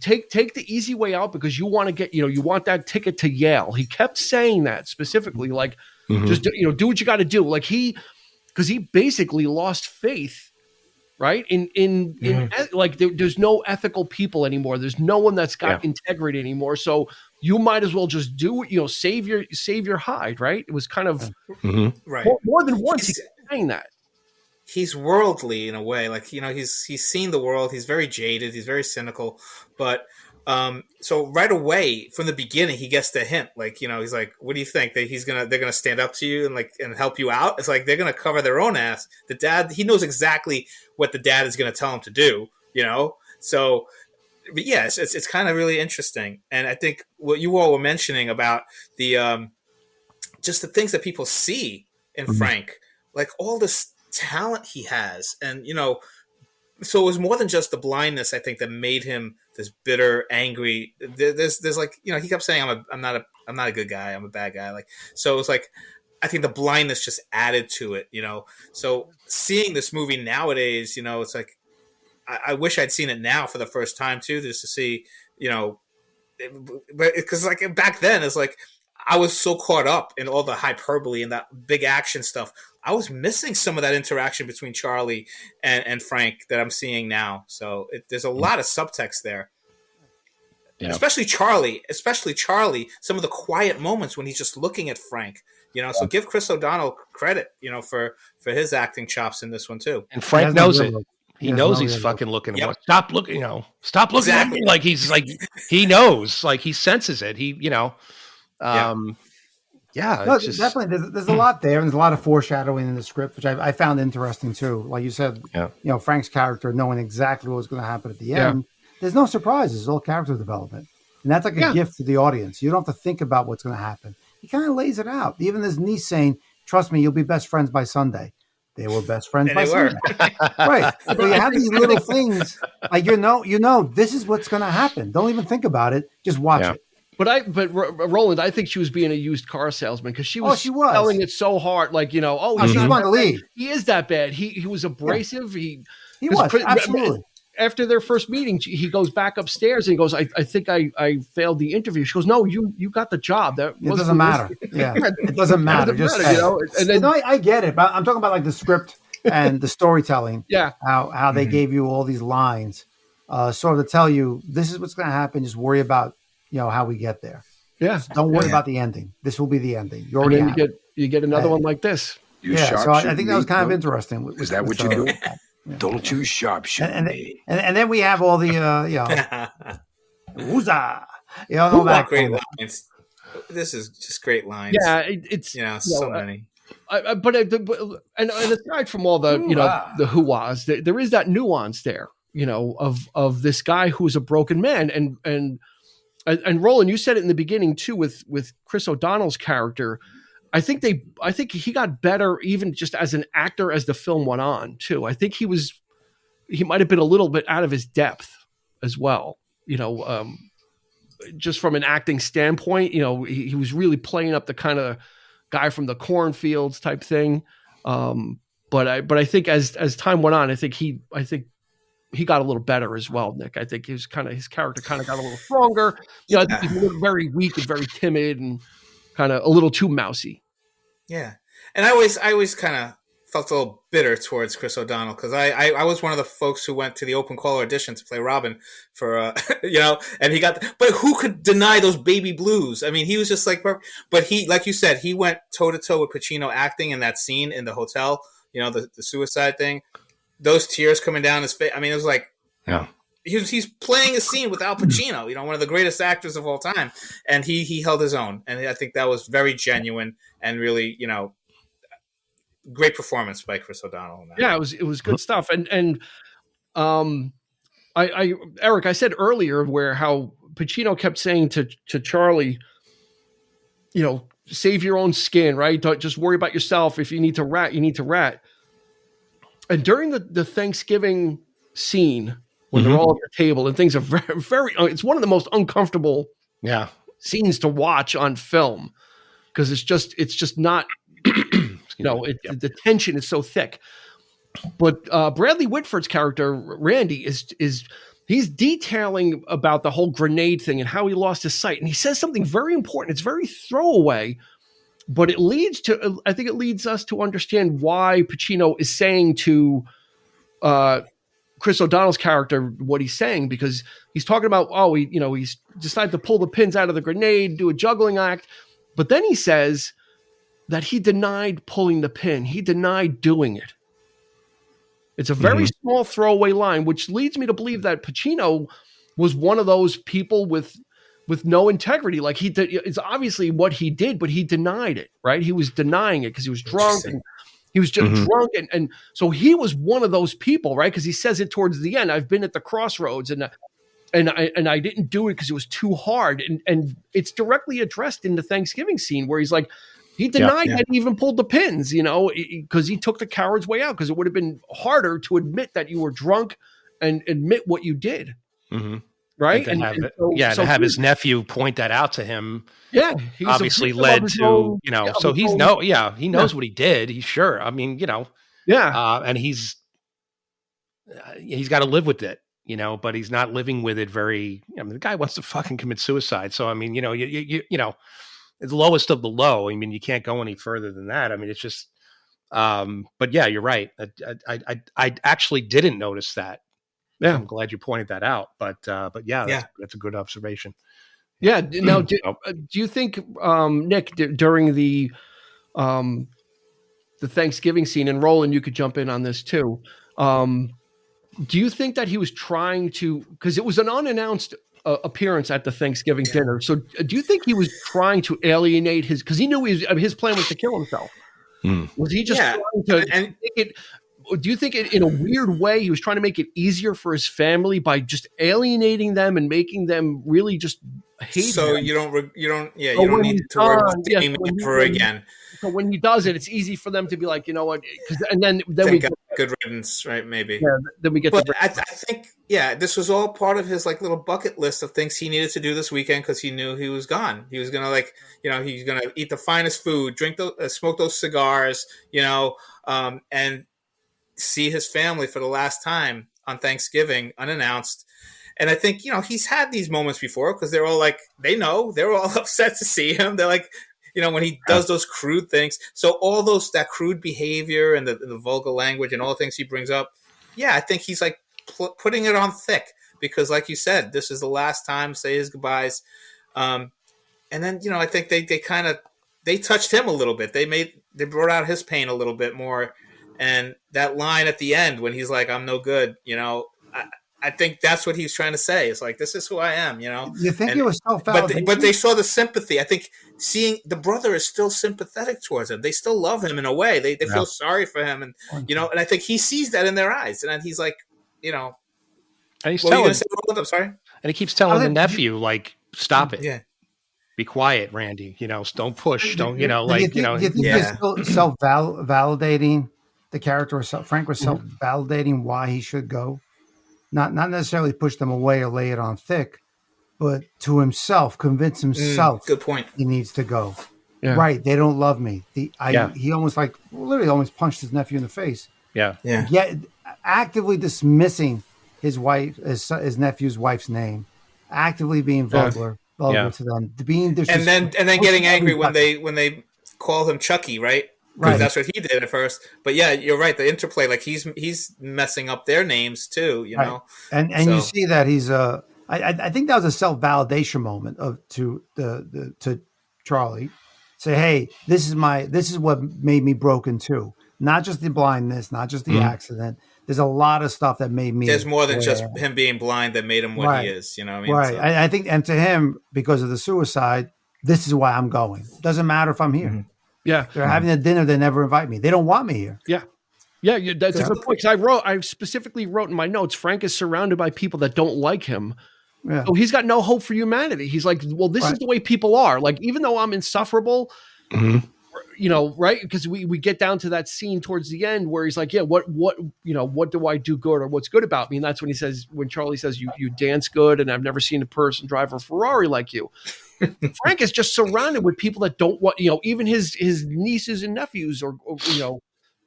take the easy way out because you want to get, you want that ticket to Yale. He kept saying that specifically, like, just do what you got to do. Like because he basically lost faith. Right. In like there's no ethical people anymore. There's no one that's got integrity anymore. So you might as well just do it, save your hide. Right. It was kind of right. More than once he's saying that. He's worldly in a way. Like, he's seen the world. He's very jaded. He's very cynical. But so right away from the beginning, he gets the hint. Like, he's like, what do you think that they're gonna stand up to you and help you out? It's like they're gonna cover their own ass. The dad, he knows exactly what the dad is gonna tell him to do. So, but yes, it's kind of really interesting. And I think what you all were mentioning about the just the things that people see in Frank, like all this talent he has, and so it was more than just the blindness, I think, that made him this bitter, angry. There's like, he kept saying, I'm not a good guy. I'm a bad guy. Like, so it was like, I think the blindness just added to it, So seeing this movie nowadays, it's like, I wish I'd seen it now for the first time too, just to see, because like back then it's like, I was so caught up in all the hyperbole and that big action stuff. I was missing some of that interaction between Charlie and Frank that I'm seeing now. So there's a lot of subtext there. Yeah. Especially Charlie, some of the quiet moments when he's just looking at Frank, so give Chris O'Donnell credit, for his acting chops in this one too. And Frank knows it. He knows he's fucking looking. Yep. Stop looking, stop looking at me. Like he's like, he knows, like he senses it. Definitely. There's a lot there, and there's a lot of foreshadowing in the script, which I found interesting too. Like you said, Frank's character knowing exactly what was going to happen at the end. There's no surprises. It's all character development, and that's like a gift to the audience. You don't have to think about what's going to happen. He kind of lays it out. Even his niece saying, "Trust me, you'll be best friends by Sunday." They were best friends by Sunday, right? So you have these little things, like this is what's going to happen. Don't even think about it. Just watch it. But Roland, I think she was being a used car salesman because she was selling it so hard. Like, she's wanting to leave. He is that bad. He was abrasive. He was absolutely. After their first meeting, he goes back upstairs and he goes, I think I failed the interview. She goes, no, you got the job. It doesn't matter. Yeah, it doesn't matter. Just and then, I get it, but I'm talking about like the script and the storytelling. Yeah, how they gave you all these lines. sort of to tell you this is what's going to happen. Just worry about how we get there. Yeah. Just don't worry about the ending. This will be the ending. You already have you get another one like this. So I think that was kind of interesting. Is that what you're doing? Don't you sharpshoot me. And then we have all the woozah, all that great lines. This is just great lines. Yeah, it's so many. But aside from all the the hoo-ahs, there is that nuance there, of this guy who's a broken man, and Roland, you said it in the beginning too with Chris O'Donnell's character. I think he got better even just as an actor as the film went on too. I think he might have been a little bit out of his depth as well. Just from an acting standpoint, he was really playing up the kind of guy from the cornfields type thing. But I think as time went on, I think he got a little better as well, Nick. I think his character kind of got a little stronger. I think he was very weak and very timid and kind of a little too mousy. Yeah. And I always kind of felt a little bitter towards Chris O'Donnell because I was one of the folks who went to the open call audition to play Robin for, and he got, but who could deny those baby blues? I mean, he was just like, but he, like you said, he went toe to toe with Pacino acting in that scene in the hotel, the suicide thing, those tears coming down his face. I mean, it was like, he's playing a scene with Al Pacino, one of the greatest actors of all time. And he held his own. And I think that was very genuine and really, great performance by Chris O'Donnell. Yeah, it was good stuff. And Eric, I said earlier how Pacino kept saying to Charlie, save your own skin, right? Don't just worry about yourself. If you need to rat, you need to rat. And during the Thanksgiving scene, when they're all at the table and things are very, very, it's one of the most uncomfortable scenes to watch on film because it's just not, the tension is so thick. But Bradley Whitford's character, Randy, he's detailing about the whole grenade thing and how he lost his sight. And he says something very important. It's very throwaway, but I think it leads us to understand why Pacino is saying to Chris O'Donnell's character what he's saying, because he's talking about, he's decided to pull the pins out of the grenade, do a juggling act. But then he says that he denied pulling the pin. He denied doing it. It's a very small throwaway line, which leads me to believe that Pacino was one of those people with no integrity. Like it's obviously what he did, but he denied it, right? He was denying it because he was drunk and he was just drunk. And so he was one of those people, right? Because he says it towards the end. I've been at the crossroads and I didn't do it because it was too hard. And it's directly addressed in the Thanksgiving scene where he's like, he denied that he even pulled the pins, because he took the coward's way out because it would have been harder to admit that you were drunk and admit what you did. Mm-hmm. Right. To have his nephew point that out to him. Yeah. Obviously led to, so he knows what he did. He's sure. I mean, and he's got to live with it, but he's not living with it very, the guy wants to fucking commit suicide. So, I mean, it's the lowest of the low. I mean, you can't go any further than that. I mean, it's just, but yeah, you're right. I actually didn't notice that. Yeah. I'm glad you pointed that out, but that's a good observation. Yeah. Now, do you think, Nick, during the Thanksgiving scene, and Roland, you could jump in on this too. Do you think that he was trying to, because it was an unannounced appearance at the Thanksgiving dinner. So do you think he was trying to alienate because he knew his plan was to kill himself? Was he just trying to make it? Do you think in a weird way he was trying to make it easier for his family by just alienating them and making them really just hate so him? You don't need to worry about seeing him ever again. So when he does it, it's easy for them to be like, you know what? And then we get good riddance, right? Maybe. Yeah. Then we get. But I think, this was all part of his little bucket list of things he needed to do this weekend because he knew he was gone. He was gonna he's gonna eat the finest food, drink smoke those cigars, and see his family for the last time on Thanksgiving unannounced. And I think he's had these moments before because they're all they know they're all upset to see him. They're like. When he does those crude things. So all that crude behavior and the vulgar language and all the things he brings up. Yeah, I think he's putting it on thick because like you said, this is the last time, say his goodbyes. And then, I think they touched him a little bit. They brought out his pain a little bit more. And that line at the end when he's like, I'm no good, I think that's what he's trying to say. It's like, this is who I am, You think it was self-validation? But they saw the sympathy. I think seeing the brother is still sympathetic towards him. They still love him in a way. They feel sorry for him. And, and I think he sees that in their eyes. And then he's like, and he's telling, I'm sorry. And he keeps telling the nephew, like, stop it. Yeah. Be quiet, Randy. Don't push. Don't, you think you're still self-validating the character, or Frank was self-validating why he should go? Not necessarily push them away or lay it on thick, but to himself, convince himself good point. He needs to go. Yeah. Right. They don't love me. He almost literally almost punched his nephew in the face. Yeah. Yeah. Yet actively dismissing his wife, his nephew's wife's name, actively being vulgar to them, being disrespectful. And then getting angry when they call him Chucky, right? Because that's what he did at first. But yeah, you're right. The interplay, like he's messing up their names too, know. And you see that he's I think that was a self-validation moment to Charlie. Say, hey, this is what made me broken too. Not just the blindness, not just the accident. There's a lot of stuff that made me. There's more than just him being blind that made him what he is. You know what I mean? Right. So. I think, and to him, because of the suicide, this is why I'm going. Doesn't matter if I'm here. Mm-hmm. Yeah. They're having a dinner. They never invite me. They don't want me here. Yeah. Yeah. That's a good point. Because I specifically wrote in my notes, Frank is surrounded by people that don't like him. Yeah. So he's got no hope for humanity. He's like, well, this is the way people are. Like, even though I'm insufferable, right? Because we get down to that scene towards the end where he's like, yeah, what do I do good, or what's good about me? And that's when Charlie says, you dance good, and I've never seen a person drive a Ferrari like you. Frank is just surrounded with people that don't want, even his nieces and nephews or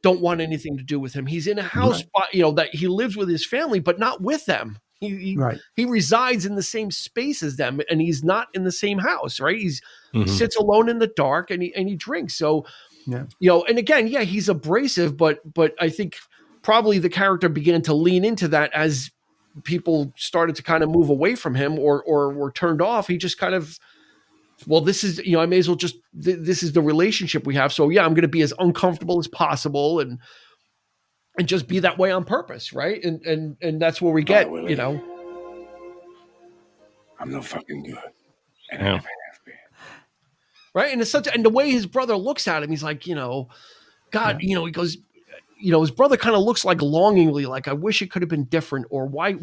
don't want anything to do with him. He's in a house, that he lives with his family, but not with them. He resides in the same space as them, and he's not in the same house, right? He sits alone in the dark and he drinks. So, and again, he's abrasive, but I think probably the character began to lean into that as people started to kind of move away from him or were turned off. He just kind of, well, this is, I may as well just, this is the relationship we have. So I'm going to be as uncomfortable as possible and just be that way on purpose. Right. And that's where we get, I'm no fucking good. And Yeah. I never have been. Right. And it's and the way his brother looks at him, he's like, God, he goes, his brother kind of looks like longingly, like, I wish it could have been different. Or why,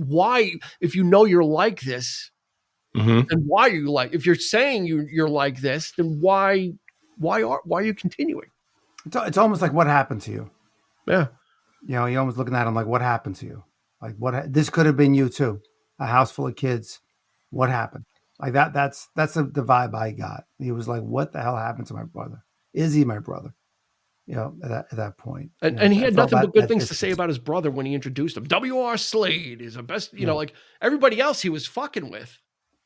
if you're like this, and why are you like, if you're saying you're like this, then why are you continuing? It's almost like, what happened to you? Yeah. You're almost looking at him like, what happened to you? Like, this could have been you too. A house full of kids. What happened? Like that's the vibe I got. He was like, what the hell happened to my brother? Is he my brother? At that point. And he had nothing but good things to say about his brother when he introduced him. W.R. Slade is the best, like everybody else he was fucking with.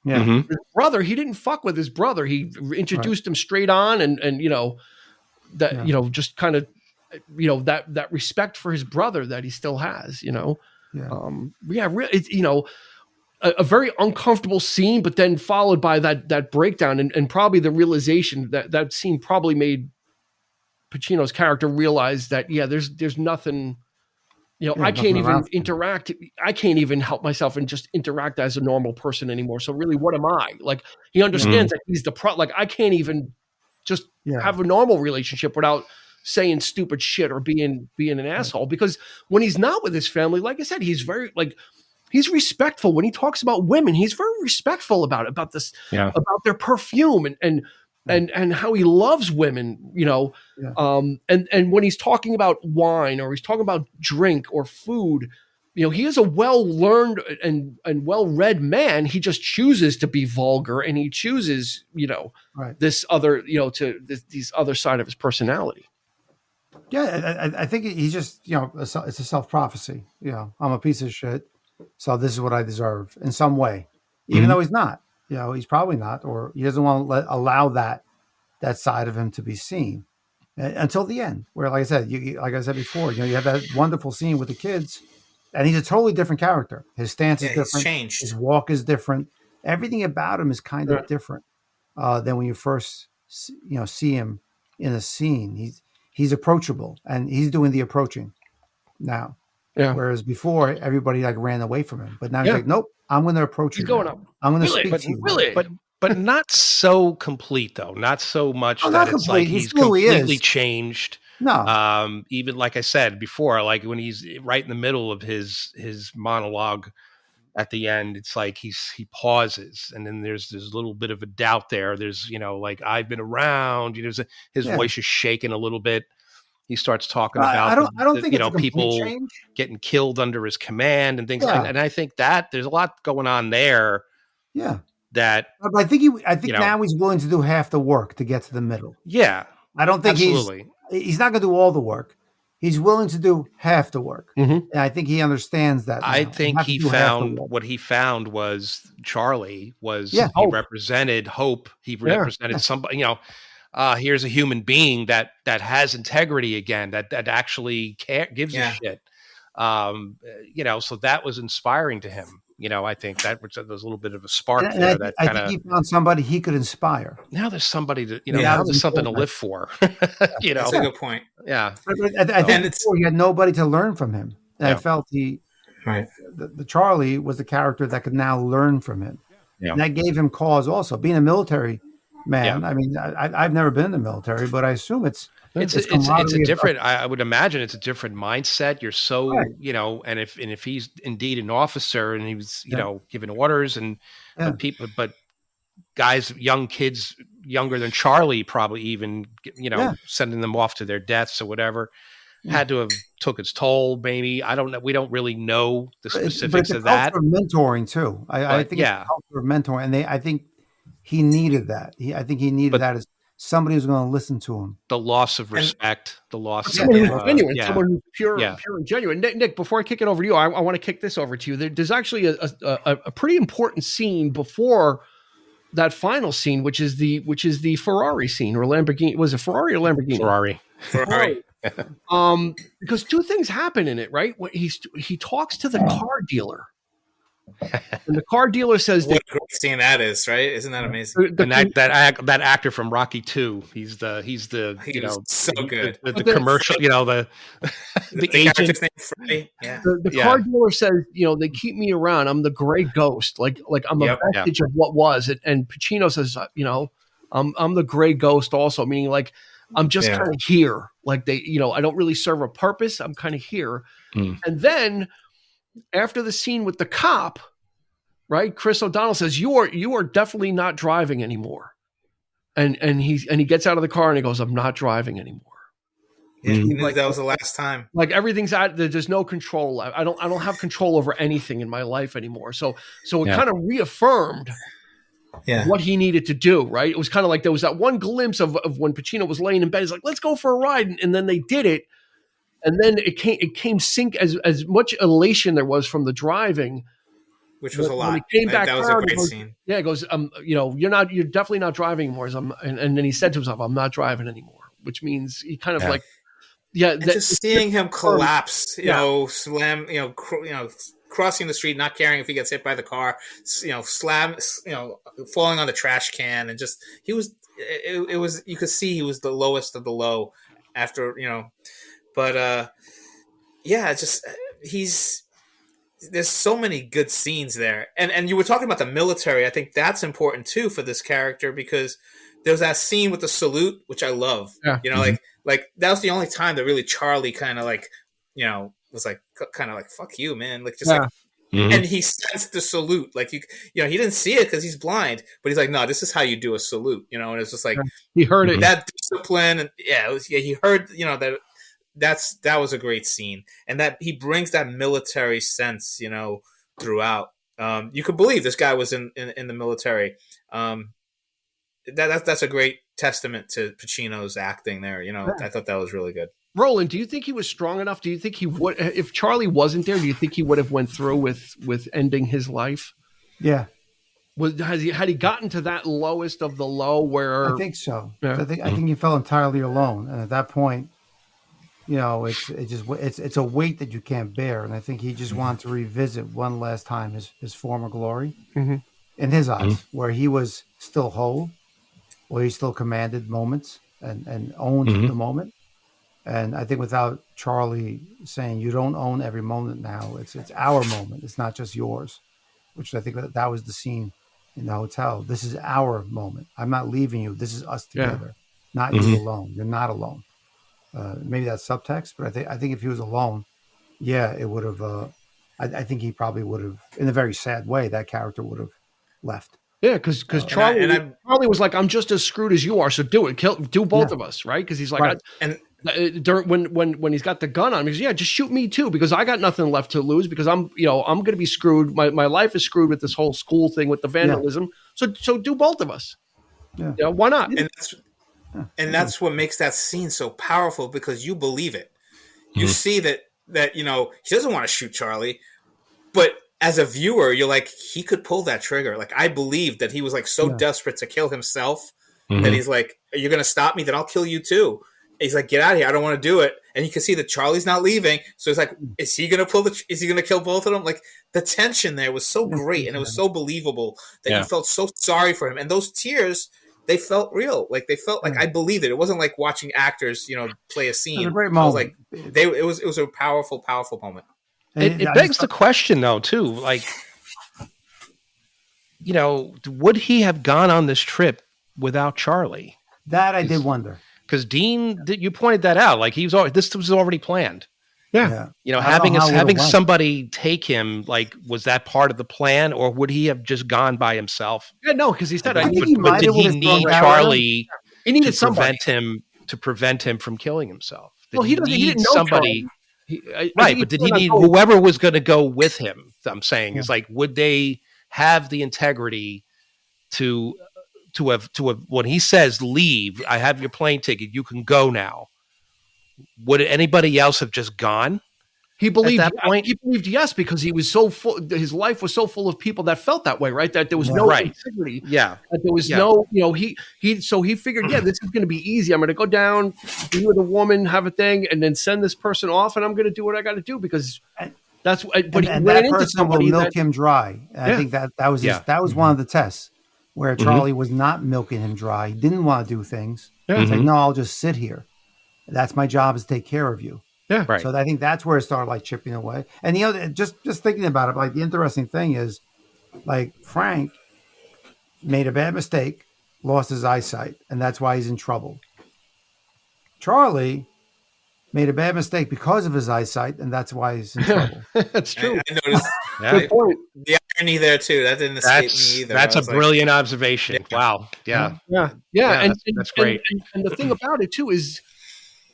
Yeah. His brother, he didn't fuck with his brother. He introduced him straight on and just kind of, that respect for his brother that he still has, a very uncomfortable scene, but then followed by that breakdown and probably the realization that scene probably made Pacino's character realize that, there's nothing, I can't even interact. I can't even help myself and just interact as a normal person anymore. So really, what am I? Like, he understands that he's like, I can't even just have a normal relationship without saying stupid shit or being an asshole. Because when he's not with his family, like I said, he's very he's respectful. When he talks about women, he's very respectful about this, about their perfume and how he loves women, and when he's talking about wine or he's talking about drink or food, he is a well-learned and well-read man. He just chooses to be vulgar and he chooses, this other, these other side of his personality. Yeah. I think he's just, it's a self-prophecy. I'm a piece of shit. So this is what I deserve in some way, even though he's not. He's probably not, or he doesn't want to allow that side of him to be seen until the end. Where, like I said, like I said before, you have that wonderful scene with the kids, and he's a totally different character. His stance is different. He's changed. His walk is different. Everything about him is kind of different than when you first see him in a scene. He's approachable, and he's doing the approaching now. Yeah. Whereas before, everybody like ran away from him, but now he's like, nope, I'm going to approach you. He's going up. I'm going to speak to you. But not so complete though. Not so much that it's like he's completely changed. No. Even like I said before, like when he's right in the middle of his monologue at the end, it's like he pauses, and then there's a little bit of a doubt there. There's like I've been around. His voice is shaking a little bit. He starts talking about I don't think it's people change. Getting killed under his command and things. And I think that there's a lot going on there. Yeah. That, but I think now he's willing to do half the work to get to the middle. Yeah. I don't think he's not going to do all the work. He's willing to do half the work. And I think he understands that. I think he found what he found was Charlie he represented hope. He represented somebody, here's a human being that has integrity again, that actually gives a shit. So that was inspiring to him. I think that was a little bit of a spark there. I think he found somebody he could inspire. Now there's somebody to, now there's something to live for. That's a good point. Yeah. I think before he had nobody to learn from him. And I felt the Charlie was the character that could now learn from him. Yeah. And that gave him cause also. Being a military man, I mean, I've never been in the military, but I assume it's a different. I would imagine it's a different mindset. You're so and if he's indeed an officer and he was giving orders and but guys, young kids younger than Charlie, probably even sending them off to their deaths or whatever, had to have took its toll. Maybe I don't know. We don't really know the specifics of that. But mentoring too. I think it's a culture of mentoring, and I think he needed that. I think he needed that as somebody who's going to listen to him. The loss of respect, the loss of someone who's genuine, someone who's pure and genuine. Nick, before I kick it over to you, I want to kick this over to you. There's actually a pretty important scene before that final scene, which is the Ferrari scene or Lamborghini. Was it Ferrari or Lamborghini? Ferrari. Because two things happen in it, right? When he talks to the car dealer. And the car dealer says, "What a great scene that is, right? Isn't that amazing?" And that actor from Rocky 2, he's so good. The commercial, the agent. The car dealer says, they keep me around. I'm the gray ghost, like I'm a vestige of what was. And Pacino says, I'm the gray ghost also, meaning like I'm just kind of here. Like I don't really serve a purpose. I'm kind of here. And then after the scene with the cop, right? Chris O'Donnell says, you are definitely not driving anymore. And he gets out of the car and he goes, I'm not driving anymore. Yeah, he knew that was the last time. Like everything's out. There's no control. I don't have control over anything in my life anymore. So it kind of reaffirmed what he needed to do, right? It was kind of like there was that one glimpse of when Pacino was laying in bed. He's like, let's go for a ride. And then they did it. And then it came sync as much elation there was from the driving, which was a lot. That was a great scene. Yeah, it goes, you're definitely not driving anymore. And then he said to himself, I'm not driving anymore, which means he kind of like, just seeing him collapse, slam, crossing the street, not caring if he gets hit by the car, slam, falling on the trash can, and just it was you could see he was the lowest of the low after But there's so many good scenes there. And you were talking about the military. I think that's important too for this character because there's that scene with the salute, which I love. Yeah. Like that was the only time that really Charlie kind of was like kind of like, fuck you, man. Like just like, and he sensed the salute. Like he didn't see it because he's blind, but he's like, no, this is how you do a salute, and it's just like, he heard it, that discipline. And he heard, that was a great scene, and that he brings that military sense, throughout. You could believe this guy was in the military. That's a great testament to Pacino's acting there. I thought that was really good. Roland, do you think he was strong enough? Do you think he would, if Charlie wasn't there, do you think he would have went through with ending his life? Yeah. Had he gotten to that lowest of the low where? I think so. Yeah. I think he felt entirely alone, and at that point, it's a weight that you can't bear. And I think he just wanted to revisit one last time his former glory in his eyes, where he was still whole, where he still commanded moments and owned the moment. And I think without Charlie saying, you don't own every moment now, it's our moment. It's not just yours, which I think that was the scene in the hotel. This is our moment. I'm not leaving you. This is us together, not you alone. You're not alone. Maybe that's subtext, but I think if he was alone, it would have. I think he probably would have, in a very sad way, that character would have left. Yeah, because Charlie was like, I'm just as screwed as you are, so do it. Do both of us, right? Because he's like, when he's got the gun on him, he goes, just shoot me too, because I got nothing left to lose, because I'm going to be screwed. My life is screwed with this whole school thing with the vandalism. So do both of us. Yeah, why not? And that's what makes that scene so powerful, because you believe it. You see that he doesn't want to shoot Charlie, but as a viewer, you're like, he could pull that trigger. Like, I believe that he was like so desperate to kill himself that he's like, you're going to stop me, then I'll kill you too. He's like, get out of here. I don't want to do it. And you can see that Charlie's not leaving. So it's like, is he going to kill both of them? Like, the tension there was so great. And it was so believable that you felt so sorry for him. And those tears, they felt real. Like, they felt like I believed it. It wasn't like watching actors, play a scene. It was a great moment. It was a powerful, powerful moment. It begs the question, though, too. Like, would he have gone on this trip without Charlie? That I did wonder. Because Dean, you pointed that out. Like, this was already planned. Yeah. Having somebody take him, like, was that part of the plan, or would he have just gone by himself? Yeah, no, because he said, but did he need Charlie to prevent him from killing himself? He didn't know somebody. But did he need whoever was going to go with him? I'm saying is like, would they have the integrity to have when he says leave, I have your plane ticket, you can go now? Would anybody else have just gone? He believed at that point. He believed yes, because he was so full. His life was so full of people that felt that way, right? That there was no integrity. Yeah, that there was no. So he figured, this is going to be easy. I'm going to go down, be with a woman, have a thing, and then send this person off, and I'm going to do what I got to do, because that's. But he ran into somebody will milk him dry. I think that was that was one of the tests where Charlie was not milking him dry. He didn't want to do things. He's like, no, I'll just sit here. That's my job, is to take care of you. Yeah, right. So I think that's where it started, like, chipping away. And just thinking about it, like, the interesting thing is, like, Frank made a bad mistake, lost his eyesight, and that's why he's in trouble. Charlie made a bad mistake because of his eyesight, and that's why he's in trouble. That's true. I noticed the irony there too. That didn't escape me either. That's a brilliant observation. Wow. Yeah. And that's great. And the thing about it too is,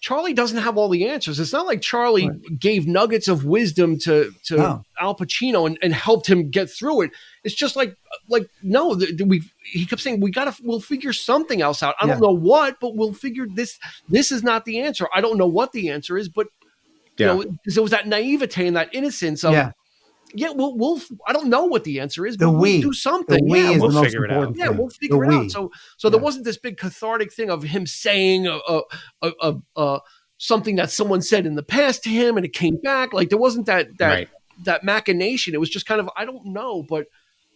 Charlie doesn't have all the answers. It's not like Charlie gave nuggets of wisdom to Al Pacino and helped him get through it. It's just no. He kept saying, we'll figure something else out. I don't know what, but we'll figure this. This is not the answer. I don't know what the answer is, but because there was that naivete and that innocence of we'll I don't know what the answer is, but we'll do something. We'll figure it out. We'll figure it out. So there wasn't this big cathartic thing of him saying something that someone said in the past to him and it came back. Like, there wasn't that machination. It was just kind of, I don't know, but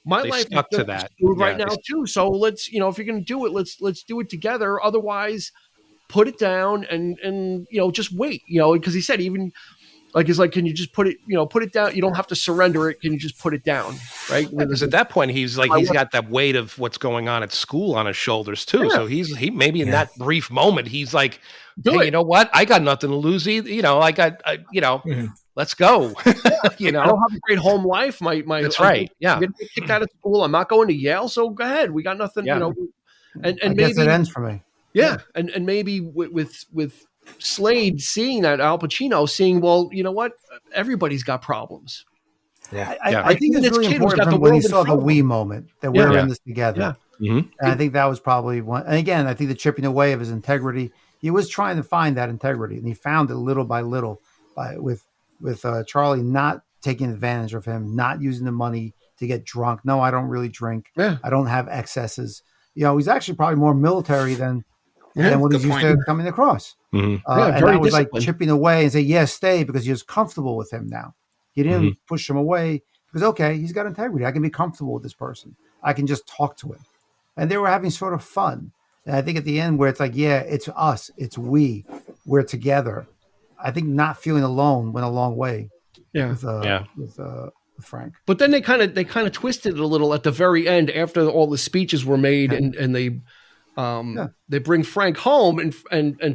my life stuck to that right now too. So let's, if you're going to do it, let's do it together. Otherwise, put it down and just wait. Because he said, even. Like, he's like, can you just put it down? You don't have to surrender it. Can you just put it down? Right. Because at that point, he's got that weight of what's going on at school on his shoulders too. Yeah. So he maybe in that brief moment, he's like, hey, you know what? I got nothing to lose either. Let's go. I don't have a great home life. That's right. Yeah. I'm getting kicked out of school. I'm not going to Yale. So go ahead. We got nothing, and I guess it ends for me. Yeah. And maybe with Slade seeing that, Al Pacino seeing, well, you know what? Everybody's got problems. I think it's really important when he saw the we moment that we're in this together. Yeah. And I think that was probably one. And again, I think the chipping away of his integrity, he was trying to find that integrity, and he found it little by little with Charlie not taking advantage of him, not using the money to get drunk. No, I don't really drink. I don't have excesses. He's actually probably more military than than what he's used to coming across. And that was like chipping away and say, yes, stay, because he was comfortable with him now. He didn't push him away because, okay, he's got integrity. I can be comfortable with this person. I can just talk to him. And they were having sort of fun. And I think at the end where it's like, yeah, it's us. It's we're together. I think not feeling alone went a long way with Frank. But then they kind of twisted it a little at the very end after all the speeches were made and they bring Frank home and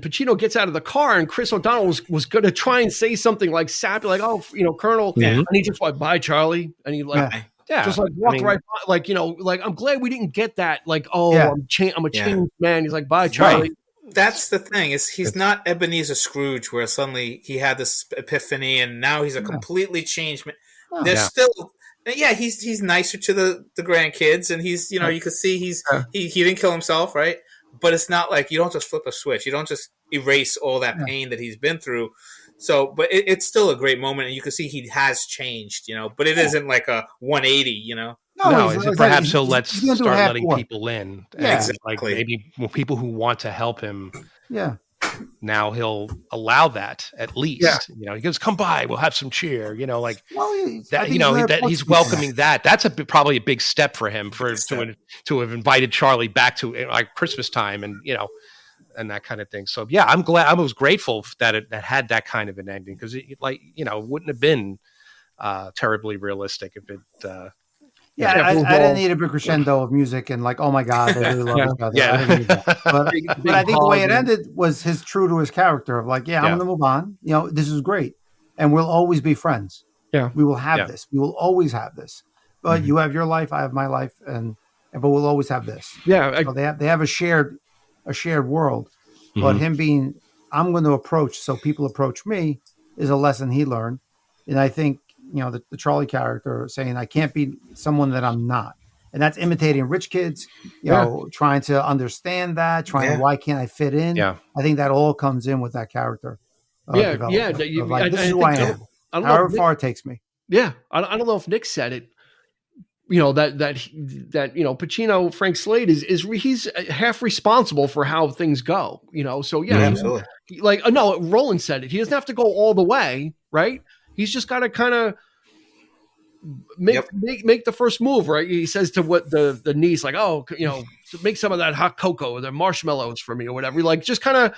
Pacino gets out of the car and Chris O'Donnell was going to try and say something like sappy, like, oh, Colonel, and he just like, bye, Charlie, and he just like walked right by, like, like, I'm glad we didn't get that, like, oh, I'm a changed man. He's like, bye, Charlie. Right. That's the thing, is he's not Ebenezer Scrooge where suddenly he had this epiphany and now he's a completely changed man. There's still, he's nicer to the grandkids, and he's, you can see he didn't kill himself, right? But it's not like you don't just flip a switch. You don't just erase all that pain that he's been through. So, but it's still a great moment, and you can see he has changed, but it isn't like a 180, No, perhaps he'll start letting people in. Yeah, exactly. Like maybe people who want to help him. Yeah. Now he'll allow that at least. He goes, "Come by, we'll have some cheer." That he's welcoming that. That's probably a big step for him to have invited Charlie back to like Christmas time and and that kind of thing. So I'm glad. I was grateful that it had that kind of an ending because it wouldn't have been terribly realistic if it. I didn't need a big crescendo of music and like, oh my God, they really love each other. I didn't need that. But I think the way it ended was true to his character of like, I'm going to move on. This is great. And we'll always be friends. Yeah. We will have this. We will always have this. But you have your life, I have my life, but we'll always have this. Yeah. So they have a shared world. But him being, I'm going to approach, so people approach me, is a lesson he learned. And I think, the Charlie character saying, I can't be someone that I'm not. And that's imitating rich kids, trying to understand that, why can't I fit in? Yeah. I think that all comes in with that character. This is who I am. However far it takes me. Yeah. I don't know if Nick said it, that Pacino, Frank Slade he's half responsible for how things go, so absolutely. Like, no, Roland said it. He doesn't have to go all the way, right? He's just got to kind of make the first move, right? He says to what the niece, like, oh, make some of that hot cocoa or the marshmallows for me or whatever. Like, just kind of,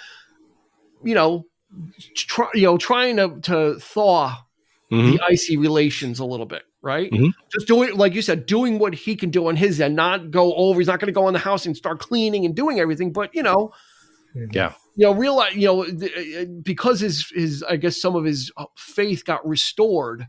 trying to thaw the icy relations a little bit, right? Just doing, like you said, doing what he can do on his end, not go over. He's not going to go in the house and start cleaning and doing everything, but realize, because his I guess some of his faith got restored.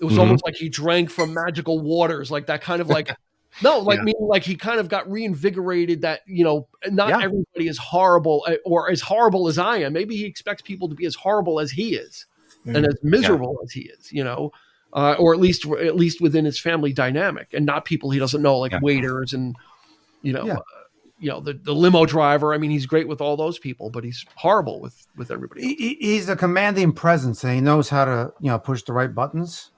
It was almost like he drank from magical waters, like that kind of like, meaning like he kind of got reinvigorated that, not everybody is horrible or as horrible as I am. Maybe he expects people to be as horrible as he is and as miserable as he is, or at least within his family dynamic and not people he doesn't know, like waiters and, the limo driver. I mean, he's great with all those people, but he's horrible with everybody else. He's a commanding presence, and he knows how to, push the right buttons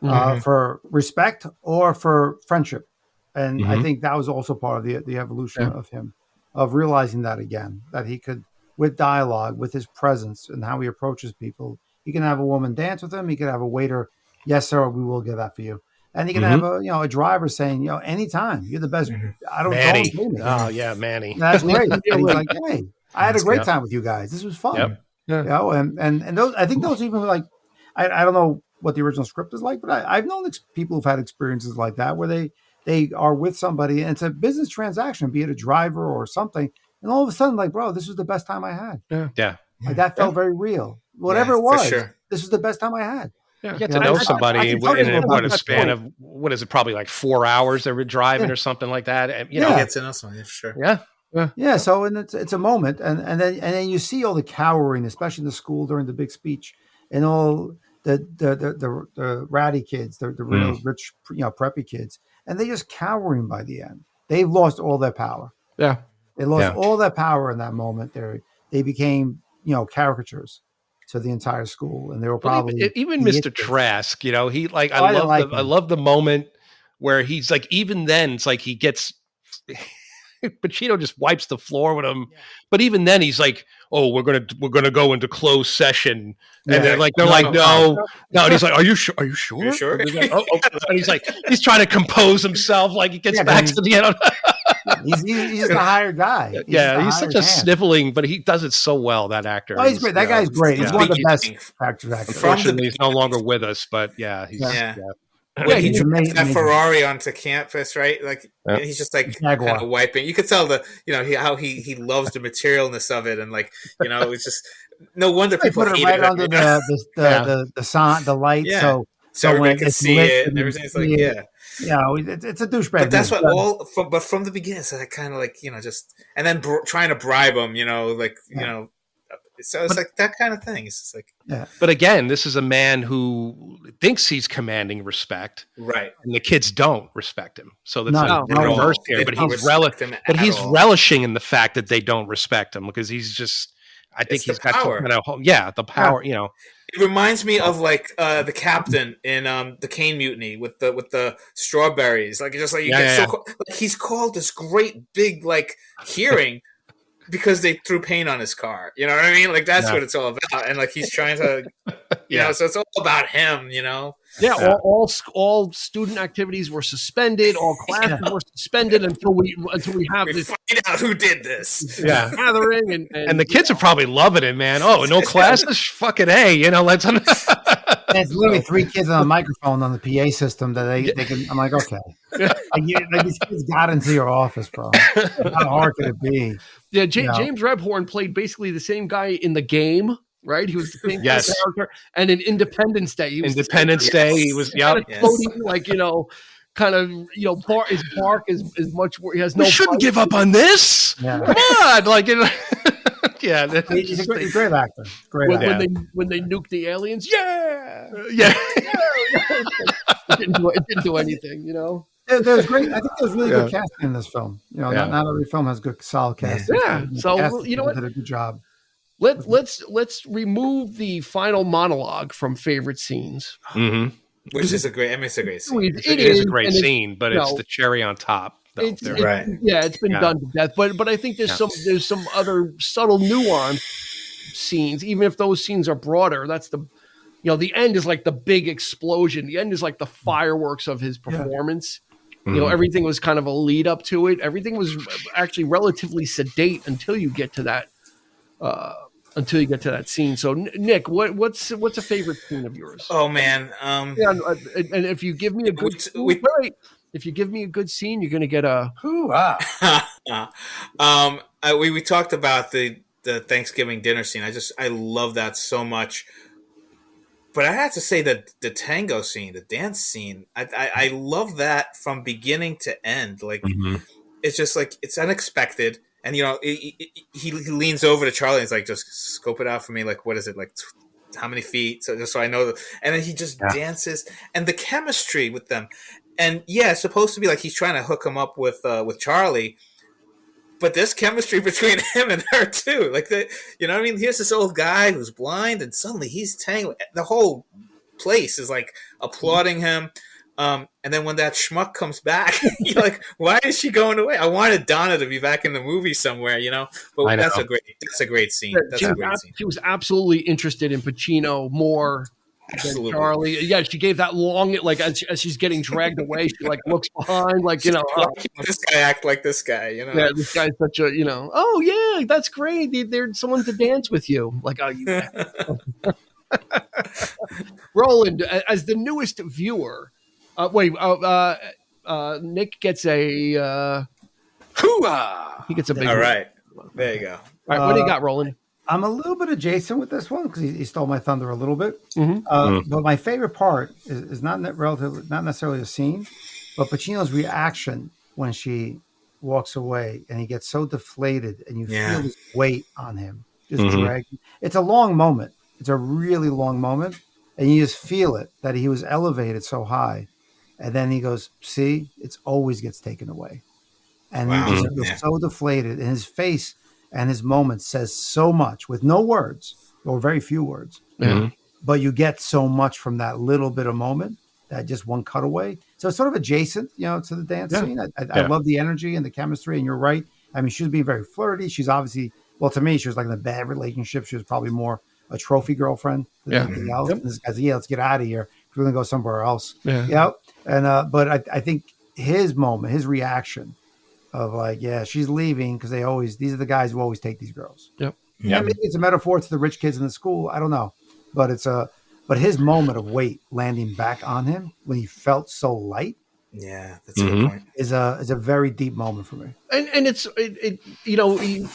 for respect or for friendship. And I think that was also part of the evolution of him, of realizing that again, that he could, with dialogue, with his presence and how he approaches people, he can have a woman dance with him. He could have a waiter, yes, sir, we will get that for you. And you can have a driver saying, anytime, you're the best. I don't Manny. know. Oh yeah, Manny. That's great. And he's like, hey, I had a great time with you guys. This was fun. Yep. And those, I think those even like, I don't know what the original script is like, but I've known people who've had experiences like that where they are with somebody and it's a business transaction, be it a driver or something. And all of a sudden, like, bro, this was the best time I had. Yeah. Like, that felt very real. Whatever it was, this was the best time I had. You get to know somebody in a span of, what is it, probably like 4 hours they were driving or something like that. And, get to know somebody, for sure. Yeah. So, and it's a moment. And then you see all the cowering, especially in the school during the big speech and all the ratty kids, the real rich, preppy kids. And they're just cowering by the end. They've lost all their power. Yeah. They lost all their power in that moment. They became, caricatures to the entire school, and they were probably even Mr. Trask. He like I love the moment where he's like, even then it's like he gets Pacino just wipes the floor with him. But even then, he's like, "Oh, we're gonna go into closed session," and they're like, "No." And he's like, "Are you sure? Are you sure?" Sure? And, like, and he's like, he's trying to compose himself. Like he gets back to the end. He's the hired guy. He's such a sniveling, but he does it so well. That actor. Oh, he's great. That guy's great. He's one of the best actors. Unfortunately, he's no longer with us. But he's when he drives that Ferrari onto campus, right? Like, and he's just like kind of wiping. You could tell how he loves the materialness of it, and like, it's just no wonder people put it right under the light, so everybody can see it and everything. It's like, it's a douchebag. But that's what but from the beginning, so that kind of like just and then trying to bribe him, So it's like that kind of thing. It's just like, But again, this is a man who thinks he's commanding respect, right? And the kids don't respect him. So that's a reverse here. But he's relishing in the fact that they don't respect him because he's just. I think he's got power. The power. It reminds me of like the captain in the Cane Mutiny with the strawberries. Like just like he's called this great big like hearing. Because they threw paint on his car. You know what I mean? Like, that's what it's all about. And, like, he's trying to, so it's all about him, Yeah, all student activities were suspended. All classes were suspended until we find out who did this. Gathering. And the kids are probably loving it, man. Oh, no classes? Fucking A, let's... There's literally 3 kids on a microphone on the PA system that they can. I'm like, okay, like these kids got into your office, bro. How hard could it be? Yeah, James Rebhorn played basically the same guy in The Game, right? He was the same character, and in Independence Day, he was floating, like kind of his bark is much. He has no. We shouldn't give up on this. Yeah. Come on, like. He's a great actor. When they nuked the aliens, it didn't do anything, There's great. I think there's really good casting in this film. Not every film has good solid casting. Yeah. So what? Did a good job. Let's remove the final monologue from favorite scenes. Mm-hmm. Which is a great scene. It is a great scene, but it's the cherry on top. Right. It's been done to death. But I think there's some other subtle nuance scenes, even if those scenes are broader. That's the end is like the big explosion. The end is like the fireworks of his performance. Mm-hmm. Everything was kind of a lead up to it. Everything was actually relatively sedate until you get to that scene. So Nick, what's a favorite scene of yours? Oh man. And if you give me a good if you give me a good scene, you're going to get a hoo-ah. We talked about the Thanksgiving dinner scene. I love that so much. But I have to say that the tango scene, the dance scene, I love that from beginning to end. Like, It's just like, it's unexpected. And, he leans over to Charlie and he's like, just scope it out for me. Like, what is it? Like, how many feet? So just so I know. And then he just dances. And the chemistry with them. And it's supposed to be like he's trying to hook him up with Charlie, but there's chemistry between him and her too. Like you know what I mean? Here's this old guy who's blind, and suddenly he's tangling. The whole place is like applauding him. And then when that schmuck comes back, you're like, why is she going away? I wanted Donna to be back in the movie somewhere, But that's a great scene. She was absolutely interested in Pacino more. Absolutely. Charlie, she gave that long, like as she's getting dragged away, she like looks behind, like this guy act like this guy, Yeah, this guy's such a, oh yeah, that's great. There's someone to dance with you, like Roland, as the newest viewer, Nick gets a hoo-ah. He gets a big. All right, there you go. All right, what do you got, Roland? I'm a little bit adjacent with this one because he stole my thunder a little bit. But my favorite part is not necessarily the scene, but Pacino's reaction when she walks away and he gets so deflated and you feel this weight on him, just dragging. It's a long moment. It's a really long moment. And you just feel it, that he was elevated so high. And then he goes, see, it always gets taken away. And he just feels so deflated. And his face and his moment says so much with no words or very few words. But you get so much from that little bit of moment, that just one cutaway. So it's sort of adjacent, to the dance scene. I love the energy and the chemistry. And you're right. I mean, she was being very flirty. She's obviously, well, to me, she was like in a bad relationship. She was probably more a trophy girlfriend than anything else. And this guy's, let's get out of here. We're going to go somewhere else. Yeah. And, but I think his moment, his reaction of like, she's leaving because these are the guys who always take these girls. Yep. Yeah. Maybe it's a metaphor to the rich kids in the school. I don't know. But but his moment of weight landing back on him when he felt so light. Yeah, that's a good point. Is a very deep moment for me. And it's you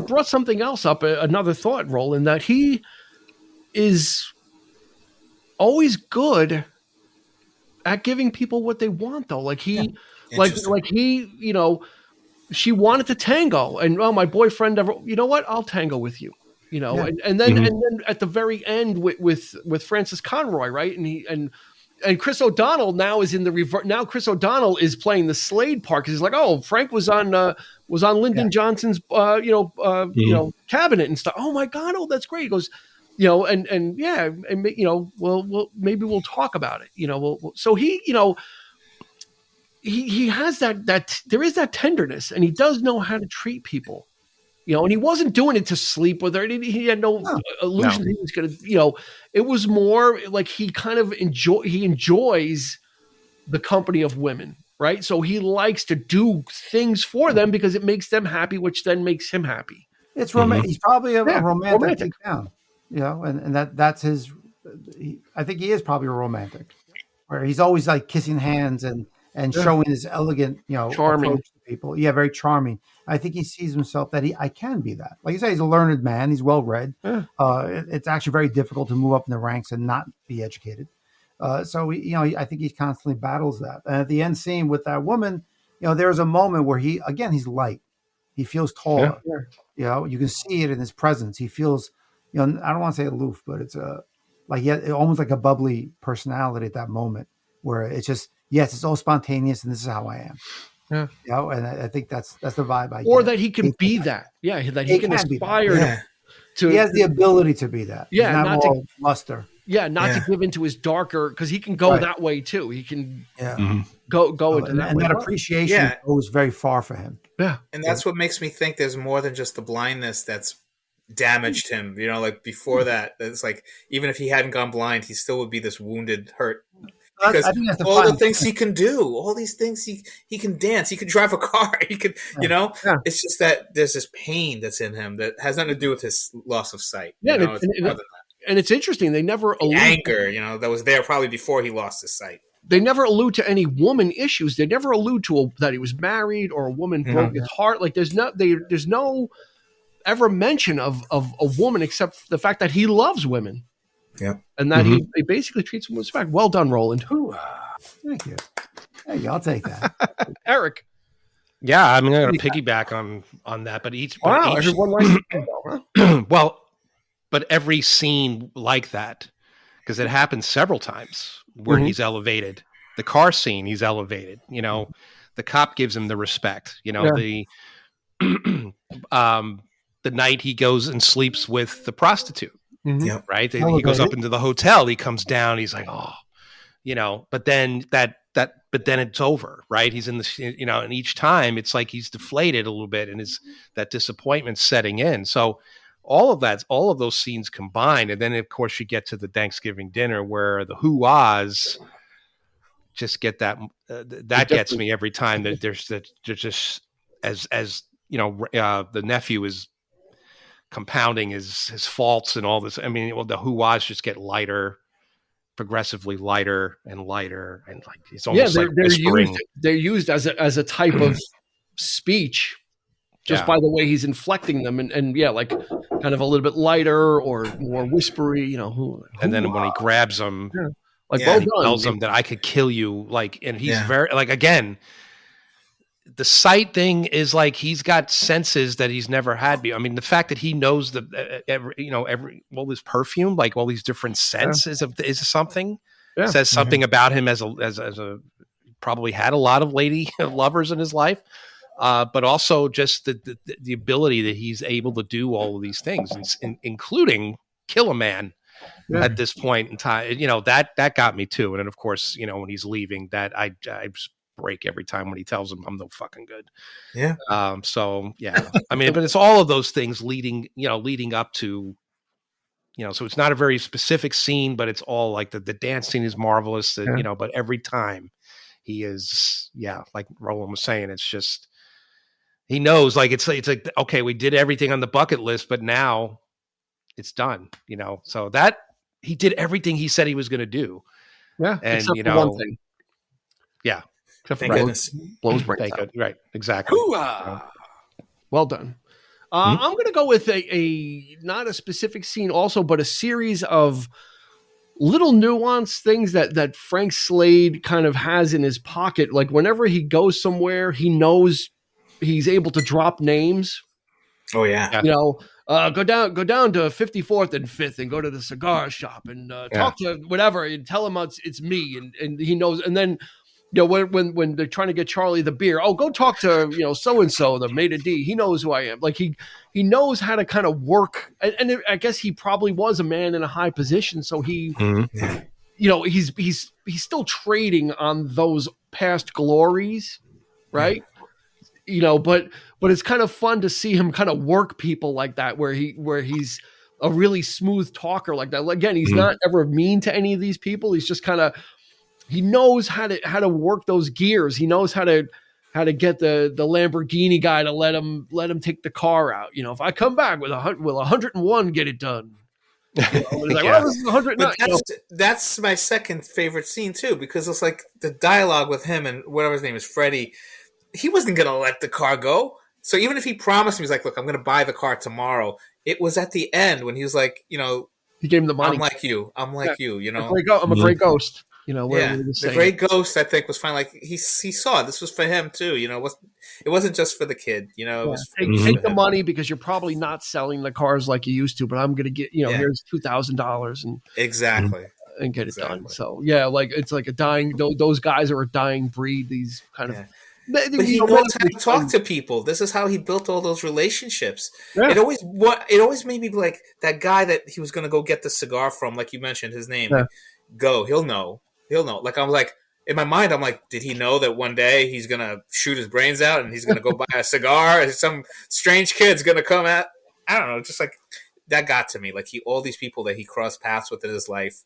brought something else up, another thought, Roland, that he is always good at giving people what they want, though. Like he, she wanted to tango, and my boyfriend never. You know what? I'll tango with you. And then at the very end with Francis Conroy, right? And Chris O'Donnell now is in the reverse. Now Chris O'Donnell is playing the Slade part because he's like, oh, Frank was on Lyndon Johnson's cabinet and stuff. Oh my God, that's great. He goes, well, maybe we'll talk about it. So he, he has that there is that tenderness, and he does know how to treat people. And he wasn't doing it to sleep with her. He had no illusion that he was going to, it was more like he kind of enjoys the company of women, right? So he likes to do things for them because it makes them happy, which then makes him happy. It's romantic. He's probably a romantic down, and that's his, I think he is probably a romantic, where he's always like kissing hands and showing his elegant, charming approach to people. Yeah, very charming. I think he sees himself that I can be that. Like you say, he's a learned man. He's well read. Yeah. It's actually very difficult to move up in the ranks and not be educated. So I think he constantly battles that. And at the end scene with that woman, there's a moment where he's light. He feels taller. Yeah. You can see it in his presence. He feels, I don't want to say aloof, but it's almost like a bubbly personality at that moment where it's just, it's all spontaneous and this is how I am. Yeah. And I think that's the vibe I get. Or that he can be that. Yeah. That he can aspire to. He has the ability to be that. Yeah. He's not all luster. Yeah. Not to give into his darker, because he can go that way too. He can go into that way. And that appreciation goes very far for him. Yeah. And that's what makes me think there's more than just the blindness that's damaged him. Like before that, it's like, even if he hadn't gone blind, he still would be this wounded, hurt. Because all the things he can do, all these things he can dance, he can drive a car, he could, it's just that there's this pain that's in him that has nothing to do with his loss of sight. Yeah, and it's interesting. They never allude anger, that was there probably before he lost his sight. They never allude to any woman issues. They never allude to that he was married or a woman broke his heart. Like there's no ever mention of a woman except the fact that he loves women. Yeah, and that he basically treats them with respect. Well done, Roland. Thank you. I'll take that. Eric. Yeah, I'm going to piggyback on that, but everyone likes it. Well, but every scene like that, because it happens several times where he's elevated. The car scene, he's elevated. The cop gives him the respect. The night he goes and sleeps with the prostitute. Yeah. Right. He goes up into the hotel. He comes down. He's like, but then but then it's over. Right. He's in the, and each time it's like he's deflated a little bit and that disappointment setting in. So all of those scenes combined. And then, of course, you get to the Thanksgiving dinner where the hoo-ahs just get that gets me every time that they're just as the nephew is compounding his faults and all this. I mean, the hoo-ahs just get lighter, progressively lighter, and like it's almost like whispering. They're used as a type of speech, just by the way he's inflecting them, and like kind of a little bit lighter or more whispery, And then when he grabs them, well he done. tells him that I could kill you, and he's very again. The sight thing is like he's got senses that he's never had. I mean, the fact that he knows this perfume, like all these different scents is something. Says something about him as a probably had a lot of lady lovers in his life, but also just the ability that he's able to do all of these things, including kill a man at this point in time. That got me too. And then of course, when he's leaving, that I break every time when he tells him I'm no fucking good. Yeah. So yeah, I mean, but it's all of those things leading up to, so it's not a very specific scene, but it's all like the dance scene is marvelous, but every time he is, like Roland was saying, it's just, he knows, like, it's like, okay, we did everything on the bucket list, but now it's done, so that he did everything he said he was going to do. Yeah. And, except for one thing. Yeah. Thank goodness. Blows brains out. Right. Exactly. Well done. I'm going to go with a not a specific scene also, but a series of little nuanced things that Frank Slade kind of has in his pocket. Like whenever he goes somewhere, he knows he's able to drop names. Oh yeah. Go down to 54th and 5th and go to the cigar shop and talk to whatever and tell him it's me. And he knows. And then, when they're trying to get Charlie the beer, go talk to, so-and-so, the maitre d'. He knows who I am. Like he knows how to kind of work. And I guess he probably was a man in a high position. So he, he's still trading on those past glories. Right. But it's kind of fun to see him kind of work people like that, where he's a really smooth talker like that. Again, he's not ever mean to any of these people. He's just kind of, he knows how to work those gears. He knows how to get the Lamborghini guy to let him take the car out. If I come back with 101, get it done. It's like, this is 109. That's my second favorite scene too, because it's like the dialogue with him and whatever his name is, Freddie. He wasn't going to let the car go. So even if he promised him, he's like, look, I'm going to buy the car tomorrow. It was at the end when he was like, he gave him the money. I'm like you, I'm a great ghost. The great ghost, I think, was fine. Like he saw this was for him too. It wasn't just for the kid. It was take the money because you're probably not selling the cars like you used to. But I'm going to get here's $2,000 and exactly and get it done. So like it's like a dying. Those guys are a dying breed. These kind of. But he knows how to talk to people. This is how he built all those relationships. Yeah. It always made me like that guy that he was going to go get the cigar from, like you mentioned his name. Yeah. Like, he'll know. Like I'm like in my mind, I'm like, did he know that one day he's going to shoot his brains out and he's going to go buy a cigar and some strange kid's going to come at? I don't know, just like that got to me. Like all these people that he crossed paths with in his life,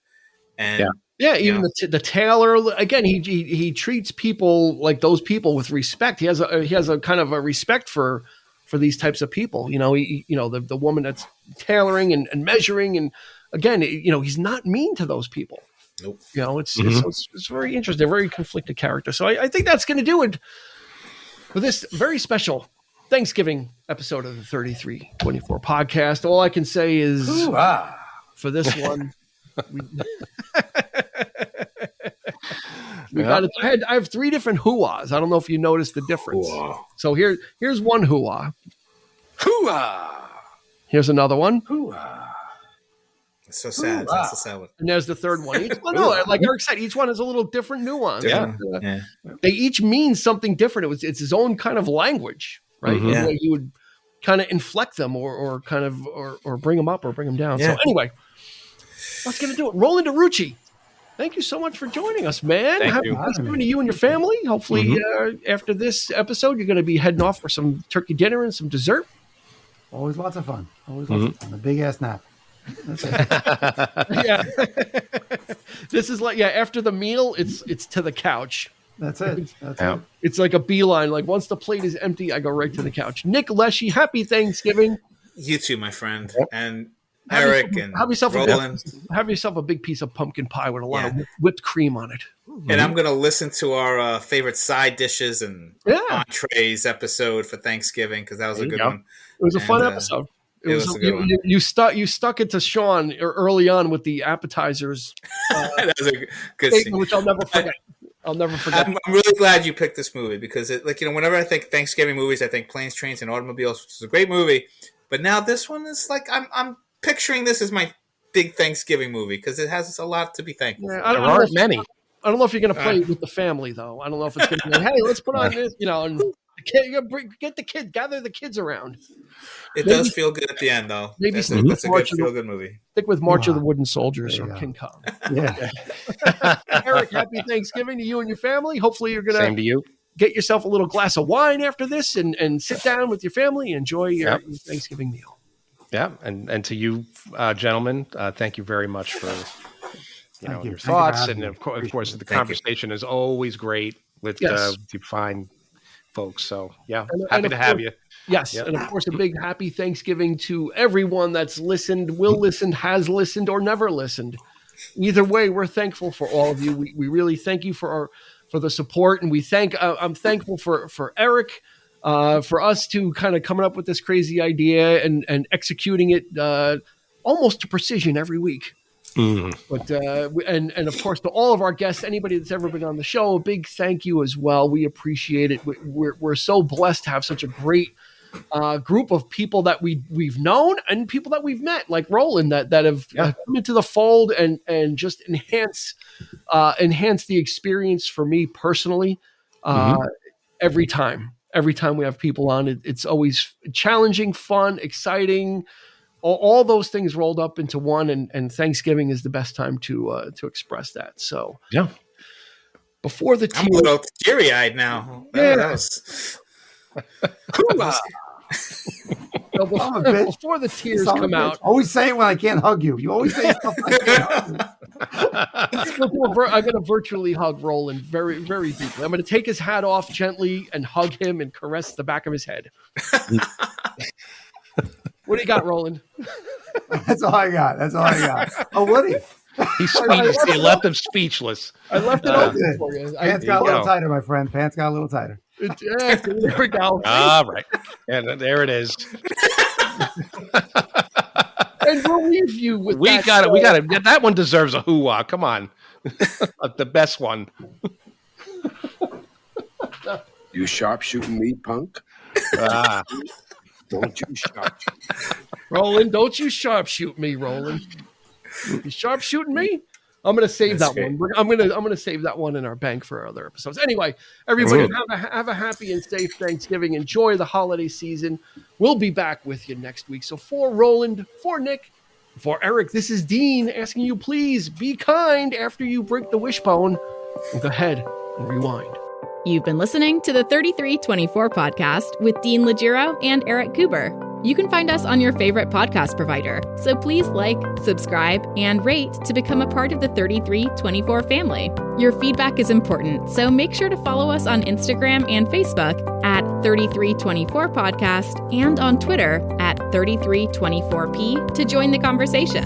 and. Yeah, even the tailor. Again, he treats people like those people with respect. He has a kind of a respect for these types of people. The woman that's tailoring and measuring, and again, he's not mean to those people. Nope. It's very interesting, very conflicted character. So I think that's going to do it for this very special Thanksgiving episode of the 3324 podcast. All I can say is for this one. I have 3 different hoo-ahs. I don't know if you noticed the difference. Hoo-ah. So here's one hoo-ah. Hoo-ah. Here's another one. Hoo-ah. It's so sad. That's the sad one. And there's the third one. Like Eric said, each one has a little different nuance. Yeah. They each mean something different. It's his own kind of language, right? Mm-hmm. Yeah. You would kind of inflect them or kind of or bring them up or bring them down. Yeah. So anyway, let's get into it. Roland Uruci. Thank you so much for joining us, man. Happy Thanksgiving to you and your family. Hopefully, after this episode, you're going to be heading off for some turkey dinner and some dessert. Always lots of fun. Always lots of fun. A big ass nap. Yeah. This is like after the meal, it's to the couch. That's it. It's like a beeline. Like once the plate is empty, I go right to the couch. Nick Leshi, happy Thanksgiving. You too, my friend. And Eric and Roland. Have yourself a big piece of pumpkin pie with a lot of whipped cream on it. And I'm going to listen to our favorite side dishes and entrees episode for Thanksgiving because that was a good one. It was a fun episode. It was a good one. You stuck it to Sean early on with the appetizers. That was a good scene. Which I'll never forget. I'm really glad you picked this movie because whenever I think Thanksgiving movies, I think Planes, Trains, and Automobiles, which is a great movie. But now this one is like I'm picturing this as my big Thanksgiving movie because it has a lot to be thankful for. There aren't many. I don't know if you're going to play it with the family, though. I don't know if it's going to be like, hey, let's put on this, and Get the kids, gather the kids around. It does feel good at the end, though. Maybe that's a good feel-good movie. Stick with March of the Wooden Soldiers or King Kong. Yeah. Eric, happy Thanksgiving to you and your family. Hopefully you're going to Same to you. Get yourself a little glass of wine after this and sit down with your family and enjoy your Thanksgiving meal. Yeah. And to you, gentlemen, thank you very much for your thoughts. And of course, the conversation is always great with you fine folks. So happy to have you. Yes. Yep. And of course, a big happy Thanksgiving to everyone that's listened, will listen, has listened, or never listened. Either way, we're thankful for all of you. We really thank you for the support. And I'm thankful for Eric, for us to kind of coming up with this crazy idea and executing it almost to precision every week. But and of course to all of our guests, anybody that's ever been on the show, a big thank you as well. We appreciate it. We're so blessed to have such a great group of people that we've known and people that we've met, like Roland, that have come into the fold and just enhance the experience for me personally. Every time we have people on, it's always challenging, fun, exciting. All those things rolled up into one, and Thanksgiving is the best time to express that. So before the I'm a little teary-eyed now. Yeah. Before the tears come out. Always say it when I can't hug you. You always say stuff when I can't hug you. I'm going to virtually hug Roland very, very deeply. I'm going to take his hat off gently and hug him and caress the back of his head. What do you got, Roland? That's all I got. Oh, Woody. He left him speechless. I left it open for you. Pants got a little tighter, my friend. Pants got a little tighter. There we go. All right. And there it is. And we'll leave you with We got it. That one deserves a hoo-ah. Come on. The best one. You sharpshooting me, punk? Don't you sharpshoot. Roland, don't you sharpshoot me, Roland. You sharpshooting me? I'm going to save that one. I'm going to save that one in our bank for other episodes. Anyway, everybody have a happy and safe Thanksgiving. Enjoy the holiday season. We'll be back with you next week. So for Roland, for Nick, for Eric, this is Dean asking you, please be kind after you break the wishbone. Go ahead and rewind. You've been listening to the 3324 podcast with Dean Legiro and Eric Kuber. You can find us on your favorite podcast provider, so please like, subscribe, and rate to become a part of the 3324 family. Your feedback is important, so make sure to follow us on Instagram and Facebook at 3324 podcast and on Twitter at 3324p to join the conversation.